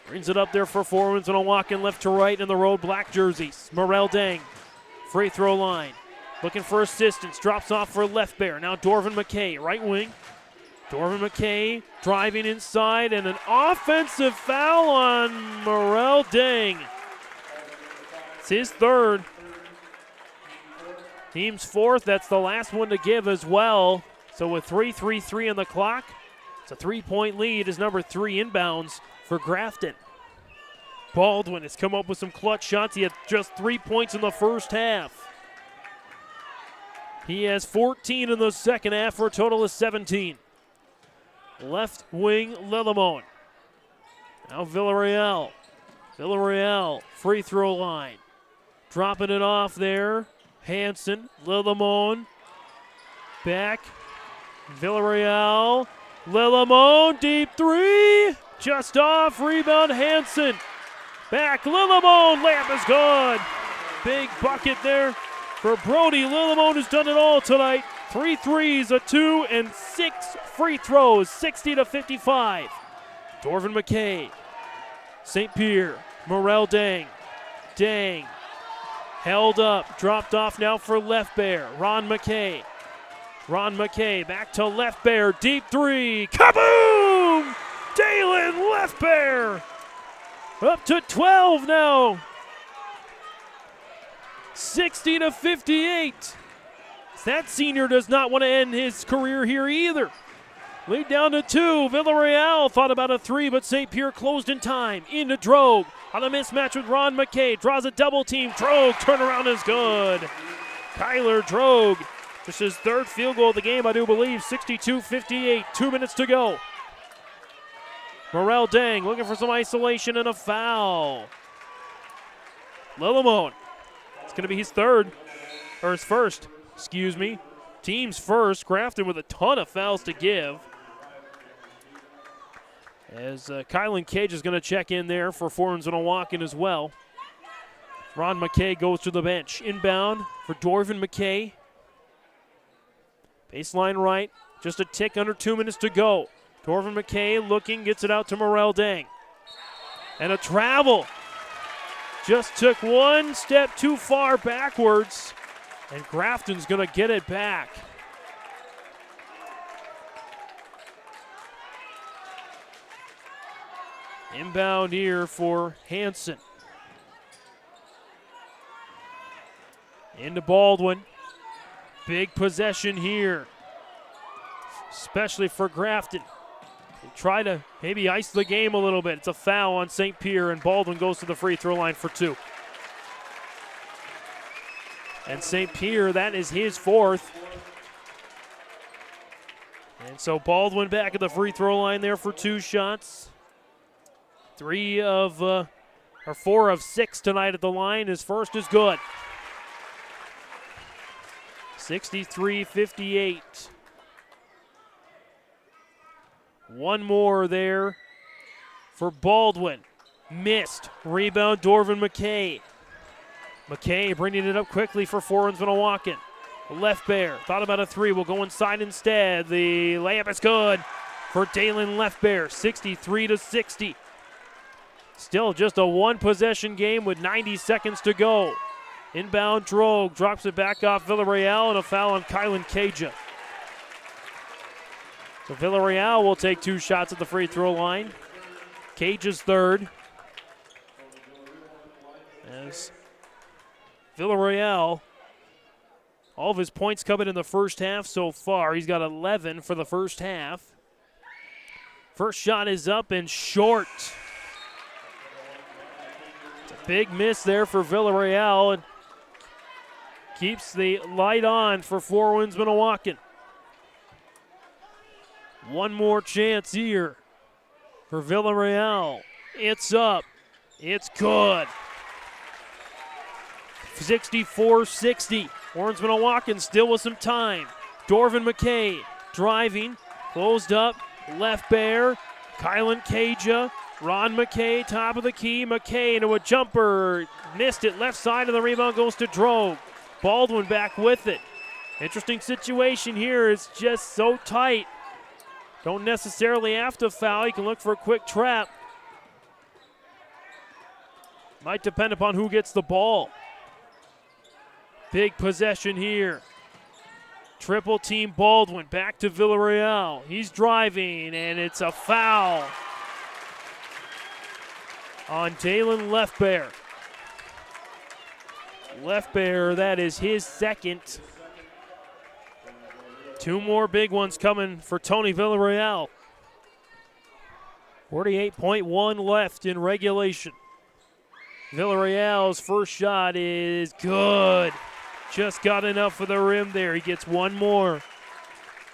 brings it up there for Forwins and a walk-in left to right in the road, black jerseys. Morel Dang, free throw line. Looking for assistance, drops off for left bear. Now Dorvin McKay, right wing. Dorvin McKay driving inside, and an offensive foul on Morel Dang. It's his third. Team's fourth, that's the last one to give as well. So with 3:33 on the clock, it's a 3-point lead as number 3 inbounds for Grafton. Baldwin has come up with some clutch shots. He had just 3 points in the first half. He has 14 in the second half for a total of 17. Left wing Lillimon. Now Villarreal. Villarreal, free throw line. Dropping it off there. Hansen, Lillimon. Back. Villarreal. Lillimon, deep 3. Just off, rebound Hansen. Back, Lillimon, layup is good. Big bucket there for Brody. Lillimon has done it all tonight. 3 threes, a 2, and 6 free throws, 60-55. Dorvin McKay, St. Pierre, Morel Dang. Dang, held up, dropped off now for left bear, Ron McKay. Ron McKay back to left bear, deep 3, kaboom! Dalen left bear, up to 12 now. 60-58. That senior does not want to end his career here either. Lead down to 2. Villarreal thought about a 3, but St. Pierre closed in time. Into Drogue on a mismatch with Ron McKay. Draws a double team. Drogue, turnaround is good. Kyler Drogue, just his third field goal of the game, I do believe. 62-58. 2 minutes to go. Morel Dang looking for some isolation and a foul. Lillimon. It's going to be his third, or his first. Excuse me. Team's first. Grafton with a ton of fouls to give. As Kylan Cage is going to check in there for Winds-Minnewaukan as well. Ron McKay goes to the bench. Inbound for Dorvin McKay. Baseline right. Just a tick under 2 minutes to go. Dorvin McKay looking, gets it out to Morel Dang. And a travel. Just took one step too far backwards. And Grafton's going to get it back. Inbound here for Hansen. Into Baldwin. Big possession here, especially for Grafton. They try to maybe ice the game a little bit. It's a foul on St. Pierre, and Baldwin goes to the free throw line for 2. And St. Pierre, that is his 4th. And so Baldwin back at the free throw line there for 2 shots. 4 of 6 tonight at the line. His first is good. 63-58. One more there for Baldwin. Missed. Rebound, Dorvin McKay. McKay bringing it up quickly for Winds-Minnewaukan. Left bear. Thought about a 3. Will go inside instead. The layup is good for Dalen Left bear. 63-60. Still just a 1-possession game with 90 seconds to go. Inbound Drogue drops it back off Villarreal, and a foul on Kylan Caja. So Villarreal will take 2 shots at the free throw line. Cage's third. As Villarreal All of his points coming in the first half so far. He's got 11 for the first half. First shot is up and short. It's a big miss there for Villarreal, and keeps the light on for Winds-Minnewaukan. One more chance here for Villarreal. It's up. It's good. 64-60. Winds-Minnewaukan still with some time. Dorvin McKay driving. Closed up. Left bear. Kylan Caja. Ron McKay, top of the key. McKay into a jumper. Missed it. Left side of the rebound goes to Drogue. Baldwin back with it. Interesting situation here. It's just so tight. Don't necessarily have to foul. You can look for a quick trap. Might depend upon who gets the ball. Big possession here. Triple team Baldwin. Back to Villarreal. He's driving, and it's a foul on Dalen Leftbear. Leftbear, that is his second. Two more big ones coming for Tony Villarreal. 48.1 left in regulation. Villarreal's first shot is good. Just got enough for the rim there. He gets one more.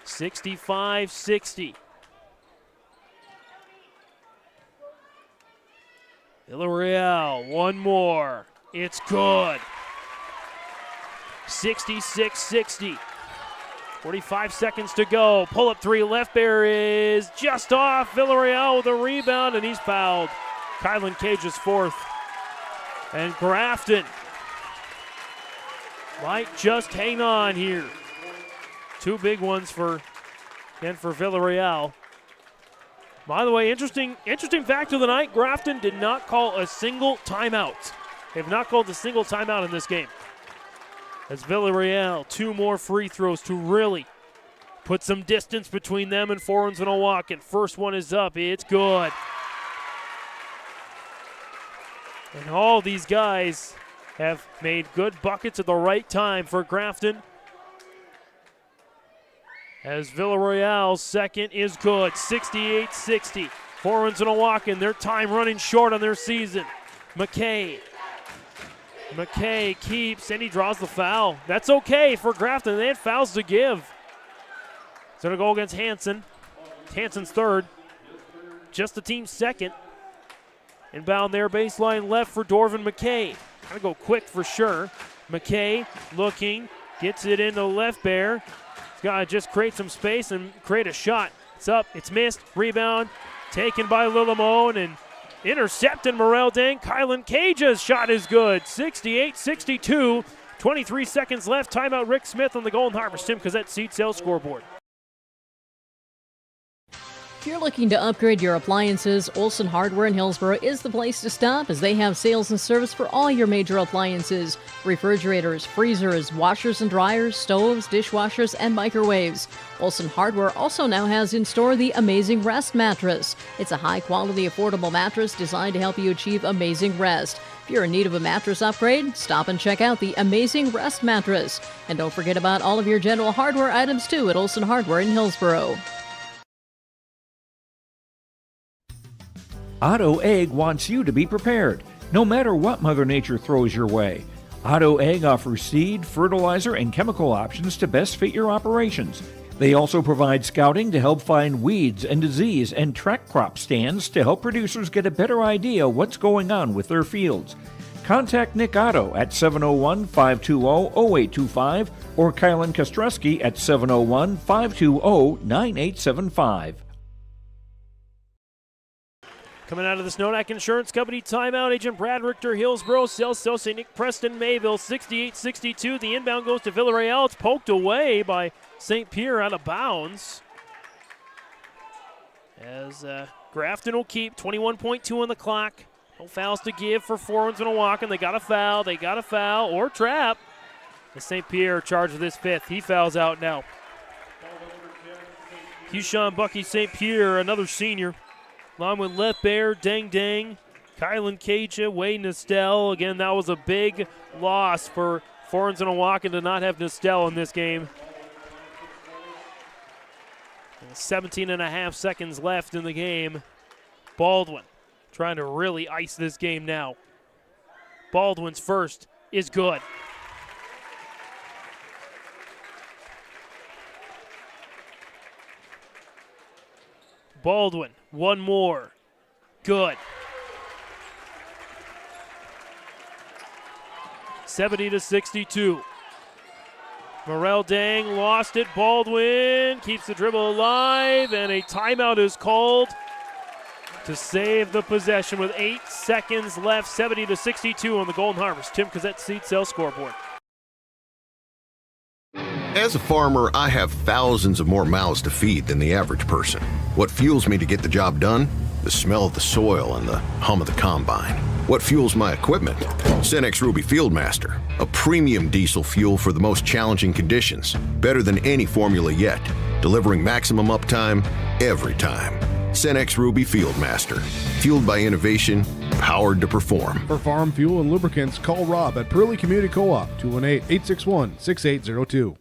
65-60. Villarreal, one more. It's good. 66-60. 45 seconds to go. Pull-up three. Left bear is just off. Villarreal with a rebound, and he's fouled. Kylan Cage's fourth. And Grafton might just hang on here. Two big ones for Villarreal. By the way, interesting fact of the night, Grafton did not call a single timeout. They have not called a single timeout in this game. As Villarreal, two more free throws to really put some distance between them and Winds-Minnewaukan. First one is up. It's good. And all these guys have made good buckets at the right time for Grafton. As Villarreal's second is good. 68-60. Winds-Minnewaukan, their time running short on their season. McKay keeps, and he draws the foul. That's okay for Grafton. They had fouls to give. It's going to go against Hansen. Hansen's third. Just the team's second. Inbound there, baseline left for Dorvin McKay. Got to go quick for sure. McKay looking, gets it into left bear. He's got to just create some space and create a shot. It's up, it's missed. Rebound taken by Lillimone and intercepted Morel Dang. Kylan Cage's shot is good. 68-62. 23 seconds left. Timeout Rick Smith on the Golden Harvest Tim Cazette Seed Sales Scoreboard. If you're looking to upgrade your appliances, Olson Hardware in Hillsboro is the place to stop, as they have sales and service for all your major appliances: refrigerators, freezers, washers and dryers, stoves, dishwashers, and microwaves. Olson Hardware also now has in store the Amazing Rest mattress. It's a high-quality, affordable mattress designed to help you achieve amazing rest. If you're in need of a mattress upgrade, stop and check out the Amazing Rest mattress. And don't forget about all of your general hardware items, too, at Olson Hardware in Hillsboro. Otto Egg wants you to be prepared, no matter what Mother Nature throws your way. Otto Egg offers seed, fertilizer, and chemical options to best fit your operations. They also provide scouting to help find weeds and disease, and track crop stands to help producers get a better idea what's going on with their fields. Contact Nick Otto at 701-520-0825 or Kylan Kostreski at 701-520-9875. Coming out of the Snowdack Insurance Company timeout, Agent Brad Richter, Hillsboro, Celso, Nick Preston, Mayville, 68-62. The inbound goes to Villarreal. It's poked away by St. Pierre out of bounds. As Grafton will keep 21.2 on the clock. No fouls to give for Winds-Minnewaukan. They got a foul, or trap. As St. Pierre charged with his fifth. He fouls out now. Keyshawn Bucky St. Pierre, another senior. Along with Left Bear, Dang, Kylan Caja, Wade Nestel. Again, that was a big loss for Winds-Minnewaukan did not have Nestel in this game. 17 and a half seconds left in the game. Baldwin trying to really ice this game now. Baldwin's first is good. Baldwin, one more. Good. 70-62. Morel Dang lost it. Baldwin keeps the dribble alive, and a timeout is called to save the possession with 8 seconds left. 70-62 on the Golden Harvest. Tim Cossette, Seed Sale scoreboard. As a farmer, I have thousands of more mouths to feed than the average person. What fuels me to get the job done? The smell of the soil and the hum of the combine. What fuels my equipment? Cenex Ruby Fieldmaster, a premium diesel fuel for the most challenging conditions. Better than any formula yet, delivering maximum uptime every time. Cenex Ruby Fieldmaster, fueled by innovation, powered to perform. For farm fuel and lubricants, call Rob at Pearlie Community Co-op, 218-861-6802.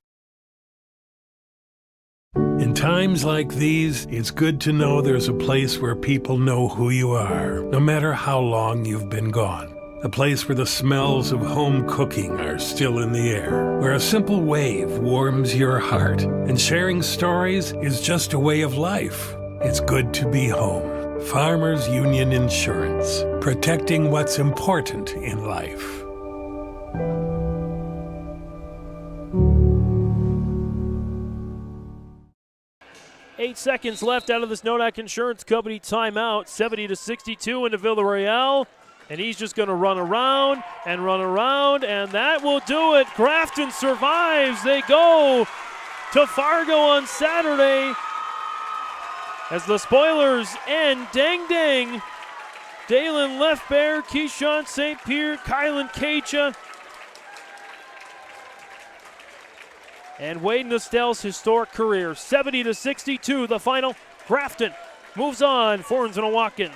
In times like these, it's good to know there's a place where people know who you are, no matter how long you've been gone. A place where the smells of home cooking are still in the air, where a simple wave warms your heart, and sharing stories is just a way of life. It's good to be home. Farmers Union Insurance, protecting what's important in life. 8 seconds left out of this Nodak Insurance Company timeout. 70-62 into Villarreal. And he's just going to run around, and that will do it. Grafton survives. They go to Fargo on Saturday as the spoilers end. Dang dang. Dalen Lefbear, Keyshawn St. Pierre, Kylan Kecha, and Wade Nestel's historic career. 70-62, the final. Grafton moves on. Winds-Minnewaukan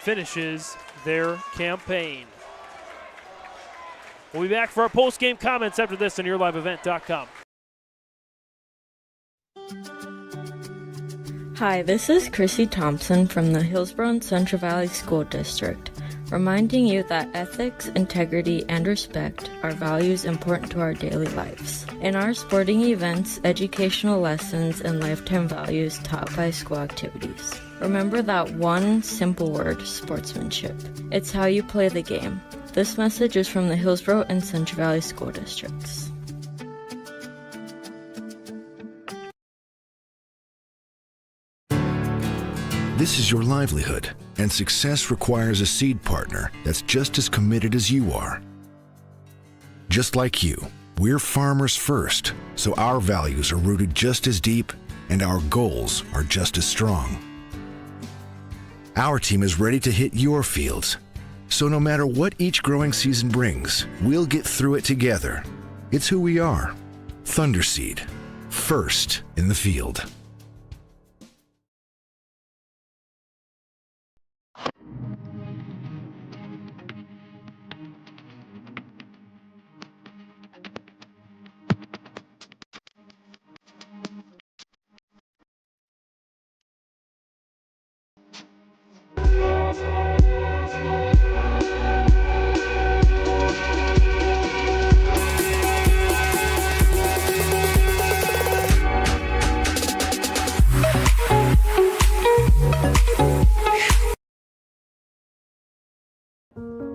finishes their campaign. We'll be back for our post-game comments after this on YourLiveEvent.com. Hi, this is Chrissy Thompson from the Hillsborough and Central Valley School District, reminding you that ethics, integrity, and respect are values important to our daily lives. In our sporting events, educational lessons, and lifetime values taught by school activities. Remember that one simple word, sportsmanship. It's how you play the game. This message is from the Hillsborough and Central Valley School Districts. This is your livelihood, and success requires a seed partner that's just as committed as you are. Just like you, we're farmers first, so our values are rooted just as deep and our goals are just as strong. Our team is ready to hit your fields, so no matter what each growing season brings, we'll get through it together. It's who we are. Thunderseed, first in the field.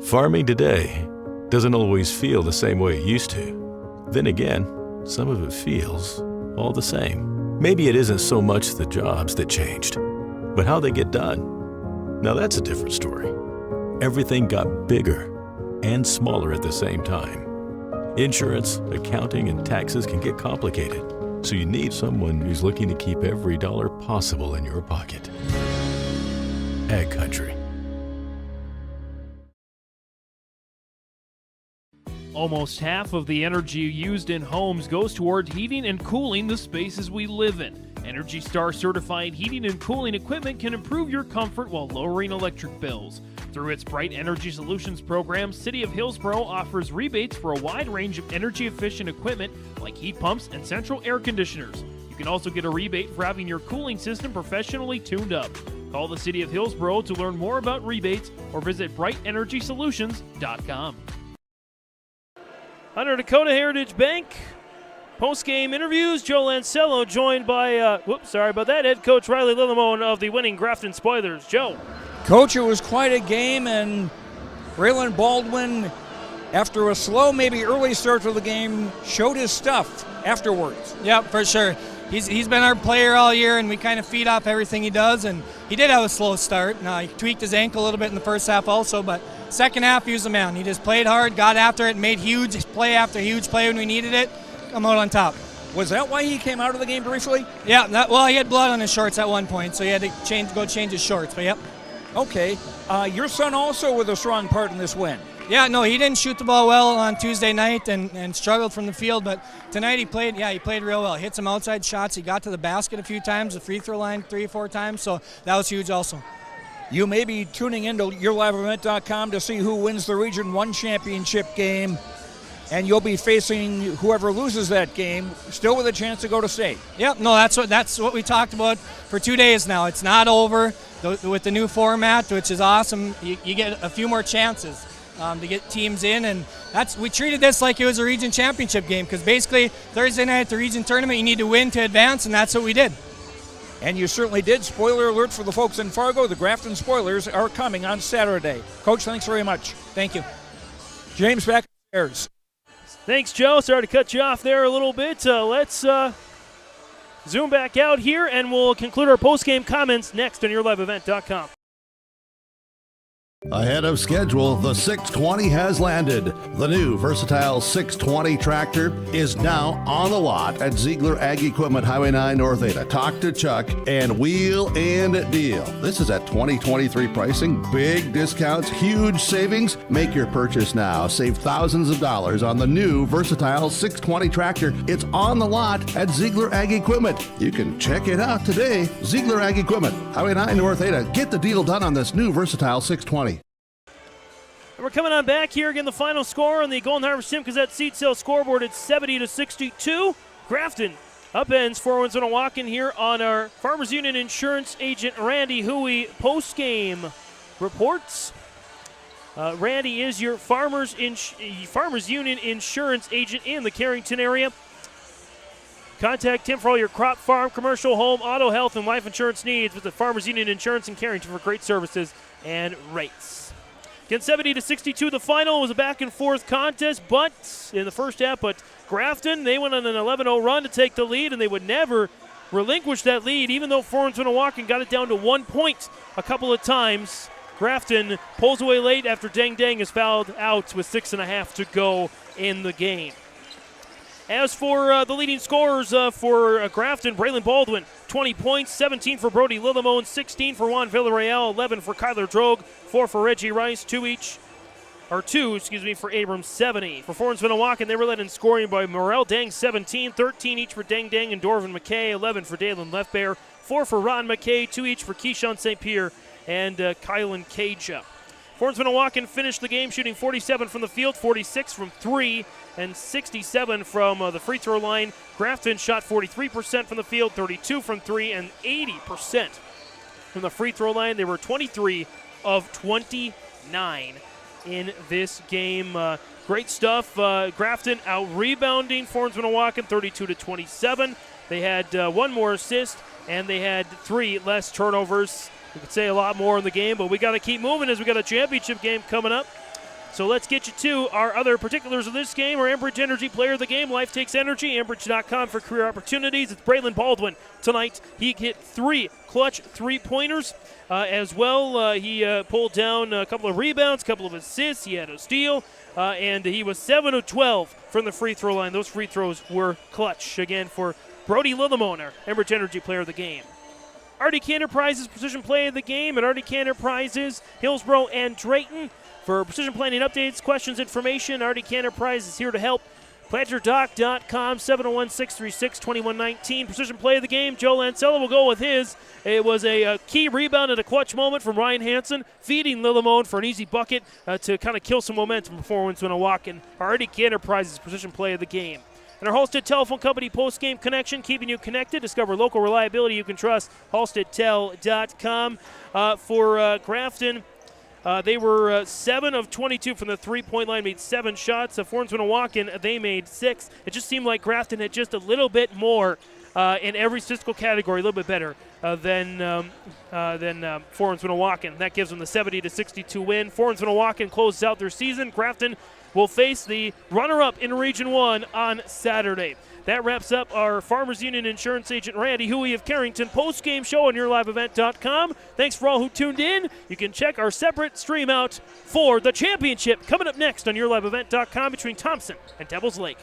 Farming today doesn't always feel the same way it used to. Then again, some of it feels all the same. Maybe it isn't so much the jobs that changed, but how they get done. Now that's a different story. Everything got bigger and smaller at the same time. Insurance, accounting, and taxes can get complicated, so you need someone who's looking to keep every dollar possible in your pocket. Ag Country. Almost half of the energy used in homes goes toward heating and cooling the spaces we live in. Energy Star certified heating and cooling equipment can improve your comfort while lowering electric bills. Through its Bright Energy Solutions program, City of Hillsborough offers rebates for a wide range of energy-efficient equipment like heat pumps and central air conditioners. You can also get a rebate for having your cooling system professionally tuned up. Call the City of Hillsborough to learn more about rebates or visit brightenergysolutions.com. Under Dakota Heritage Bank, post-game interviews, Joe Lancello joined by, head coach Riley Lillimone of the winning Grafton Spoilers. Joe. Coach, it was quite a game, and Braylon Baldwin, after a slow, maybe early start to the game, showed his stuff afterwards. Yep, for sure. He's been our player all year, and we kind of feed off everything he does, and he did have a slow start. Now, he tweaked his ankle a little bit in the first half also, but second half, he was the man. He just played hard, got after it, made huge play after huge play when we needed it, come out on top. Was that why he came out of the game briefly? Yeah, he had blood on his shorts at one point, so he had to go change his shorts, but yep. Okay. Your son also with a strong part in this win. Yeah, no, he didn't shoot the ball well on Tuesday night and struggled from the field, but tonight he played real well. Hit some outside shots. He got to the basket a few times, the free throw line 3 or 4 times, so that was huge also. You may be tuning into YourLiveEvent.com to see who wins the Region 1 championship game, and you'll be facing whoever loses that game, still with a chance to go to state. Yep, no, that's what we talked about for 2 days now. It's not over. With the new format, which is awesome, you get a few more chances to get teams in, and we treated this like it was a region championship game, because basically Thursday night at the region tournament you need to win to advance, and that's what we did. And you certainly did. Spoiler alert for the folks in Fargo, the Grafton Spoilers are coming on Saturday. Coach, thanks very much. Thank you. James, back upstairs. Thanks, Joe. Sorry to cut you off there a little bit. Let's zoom back out here, and we'll conclude our post-game comments next on YourLiveEvent.com. Ahead of schedule, the 620 has landed. The new versatile 620 tractor is now on the lot at Ziegler Ag Equipment, Highway 9 North Ada. Talk to Chuck and wheel and deal. This is at 2023 pricing, big discounts, huge savings. Make your purchase now. Save thousands of dollars on the new versatile 620 tractor. It's on the lot at Ziegler Ag Equipment. You can check it out today. Ziegler Ag Equipment, Highway 9 North Ada. Get the deal done on this new versatile 620. We're coming on back here. Again, the final score on the Golden Harvest Tim Gazette seat sale scoreboard at 70-62. Grafton upends for Winds-Minnewaukan here on our Farmers Union Insurance agent Randy Huey post-game reports. Randy is your Farmers Union Insurance agent in the Carrington area. Contact him for all your crop, farm, commercial, home, auto, health, and life insurance needs with the Farmers Union Insurance in Carrington for great services and rates. Again, 70-62, the final was a back-and-forth contest, but in the first half, but Grafton, they went on an 11-0 run to take the lead, and they would never relinquish that lead, even though Winds-Minnewaukan got it down to 1 point a couple of times. Grafton pulls away late after Dang Dang is fouled out with 6.5 to go in the game. As for the leading scorers for Grafton, Braylon Baldwin, 20 points, 17 for Brody Lillimone, 16 for Juan Villarreal, 11 for Kyler Drogue, 4 for Reggie Rice, 2 for Abram 70. For Winds-Minnewaukan, they were led in scoring by Morel Dang, 17, 13 each for Dang Dang and Dorvin McKay, 11 for Dalen Lefbear, 4 for Ron McKay, 2 each for Keyshawn St. Pierre and Kylan Caja. Winds-Minnewaukan finished the game shooting 47 from the field, 46 from 3, and 67 from the free throw line. Grafton shot 43% from the field, 32 from 3, and 80% from the free throw line. They were 23 of 29 in this game. Great stuff. Grafton out-rebounding Winds-Minnewaukan 32-27. They had 1 more assist, and they had 3 less turnovers. We could say a lot more in the game, but we got to keep moving as we got a championship game coming up. So let's get you to our other particulars of this game. Our Enbridge Energy Player of the Game. Life takes energy. Enbridge.com for career opportunities. It's Braylon Baldwin tonight. He hit 3 clutch 3-pointers. As well, he pulled down a couple of rebounds, a couple of assists. He had a steal, and he was 7 of 12 from the free throw line. Those free throws were clutch. Again, for Brody Lillimone, our Enbridge Energy Player of the Game. Arctic Enterprises Precision Play of the Game at Arctic Enterprises, Hillsborough and Drayton. For precision planning updates, questions, information, Arctic Enterprise is here to help. PlanterDoc.com, 701-636-2119. Precision play of the game, Joe Lancella will go with his. It was a key rebound at a clutch moment from Ryan Hansen, feeding Lillimone for an easy bucket to kind of kill some momentum before Winds-Minnewaukan. Arctic Enterprises precision play of the game. And our Halstead Telephone Company post-game connection, keeping you connected. Discover local reliability you can trust. HalsteadTel.com. For Grafton, they were 7 of 22 from the three-point line, made 7 shots. For Winds-Minnewaukan, they made 6. It just seemed like Grafton had just a little bit more in every statistical category, a little bit better than for Winds-Minnewaukan. That gives them the 70-62 win. For Winds-Minnewaukan closes out their season. Grafton will face the runner-up in Region 1 on Saturday. That wraps up our Farmers Union Insurance Agent Randy Huey of Carrington post-game show on YourLiveEvent.com. Thanks for all who tuned in. You can check our separate stream out for the championship coming up next on YourLiveEvent.com between Thompson and Devil's Lake.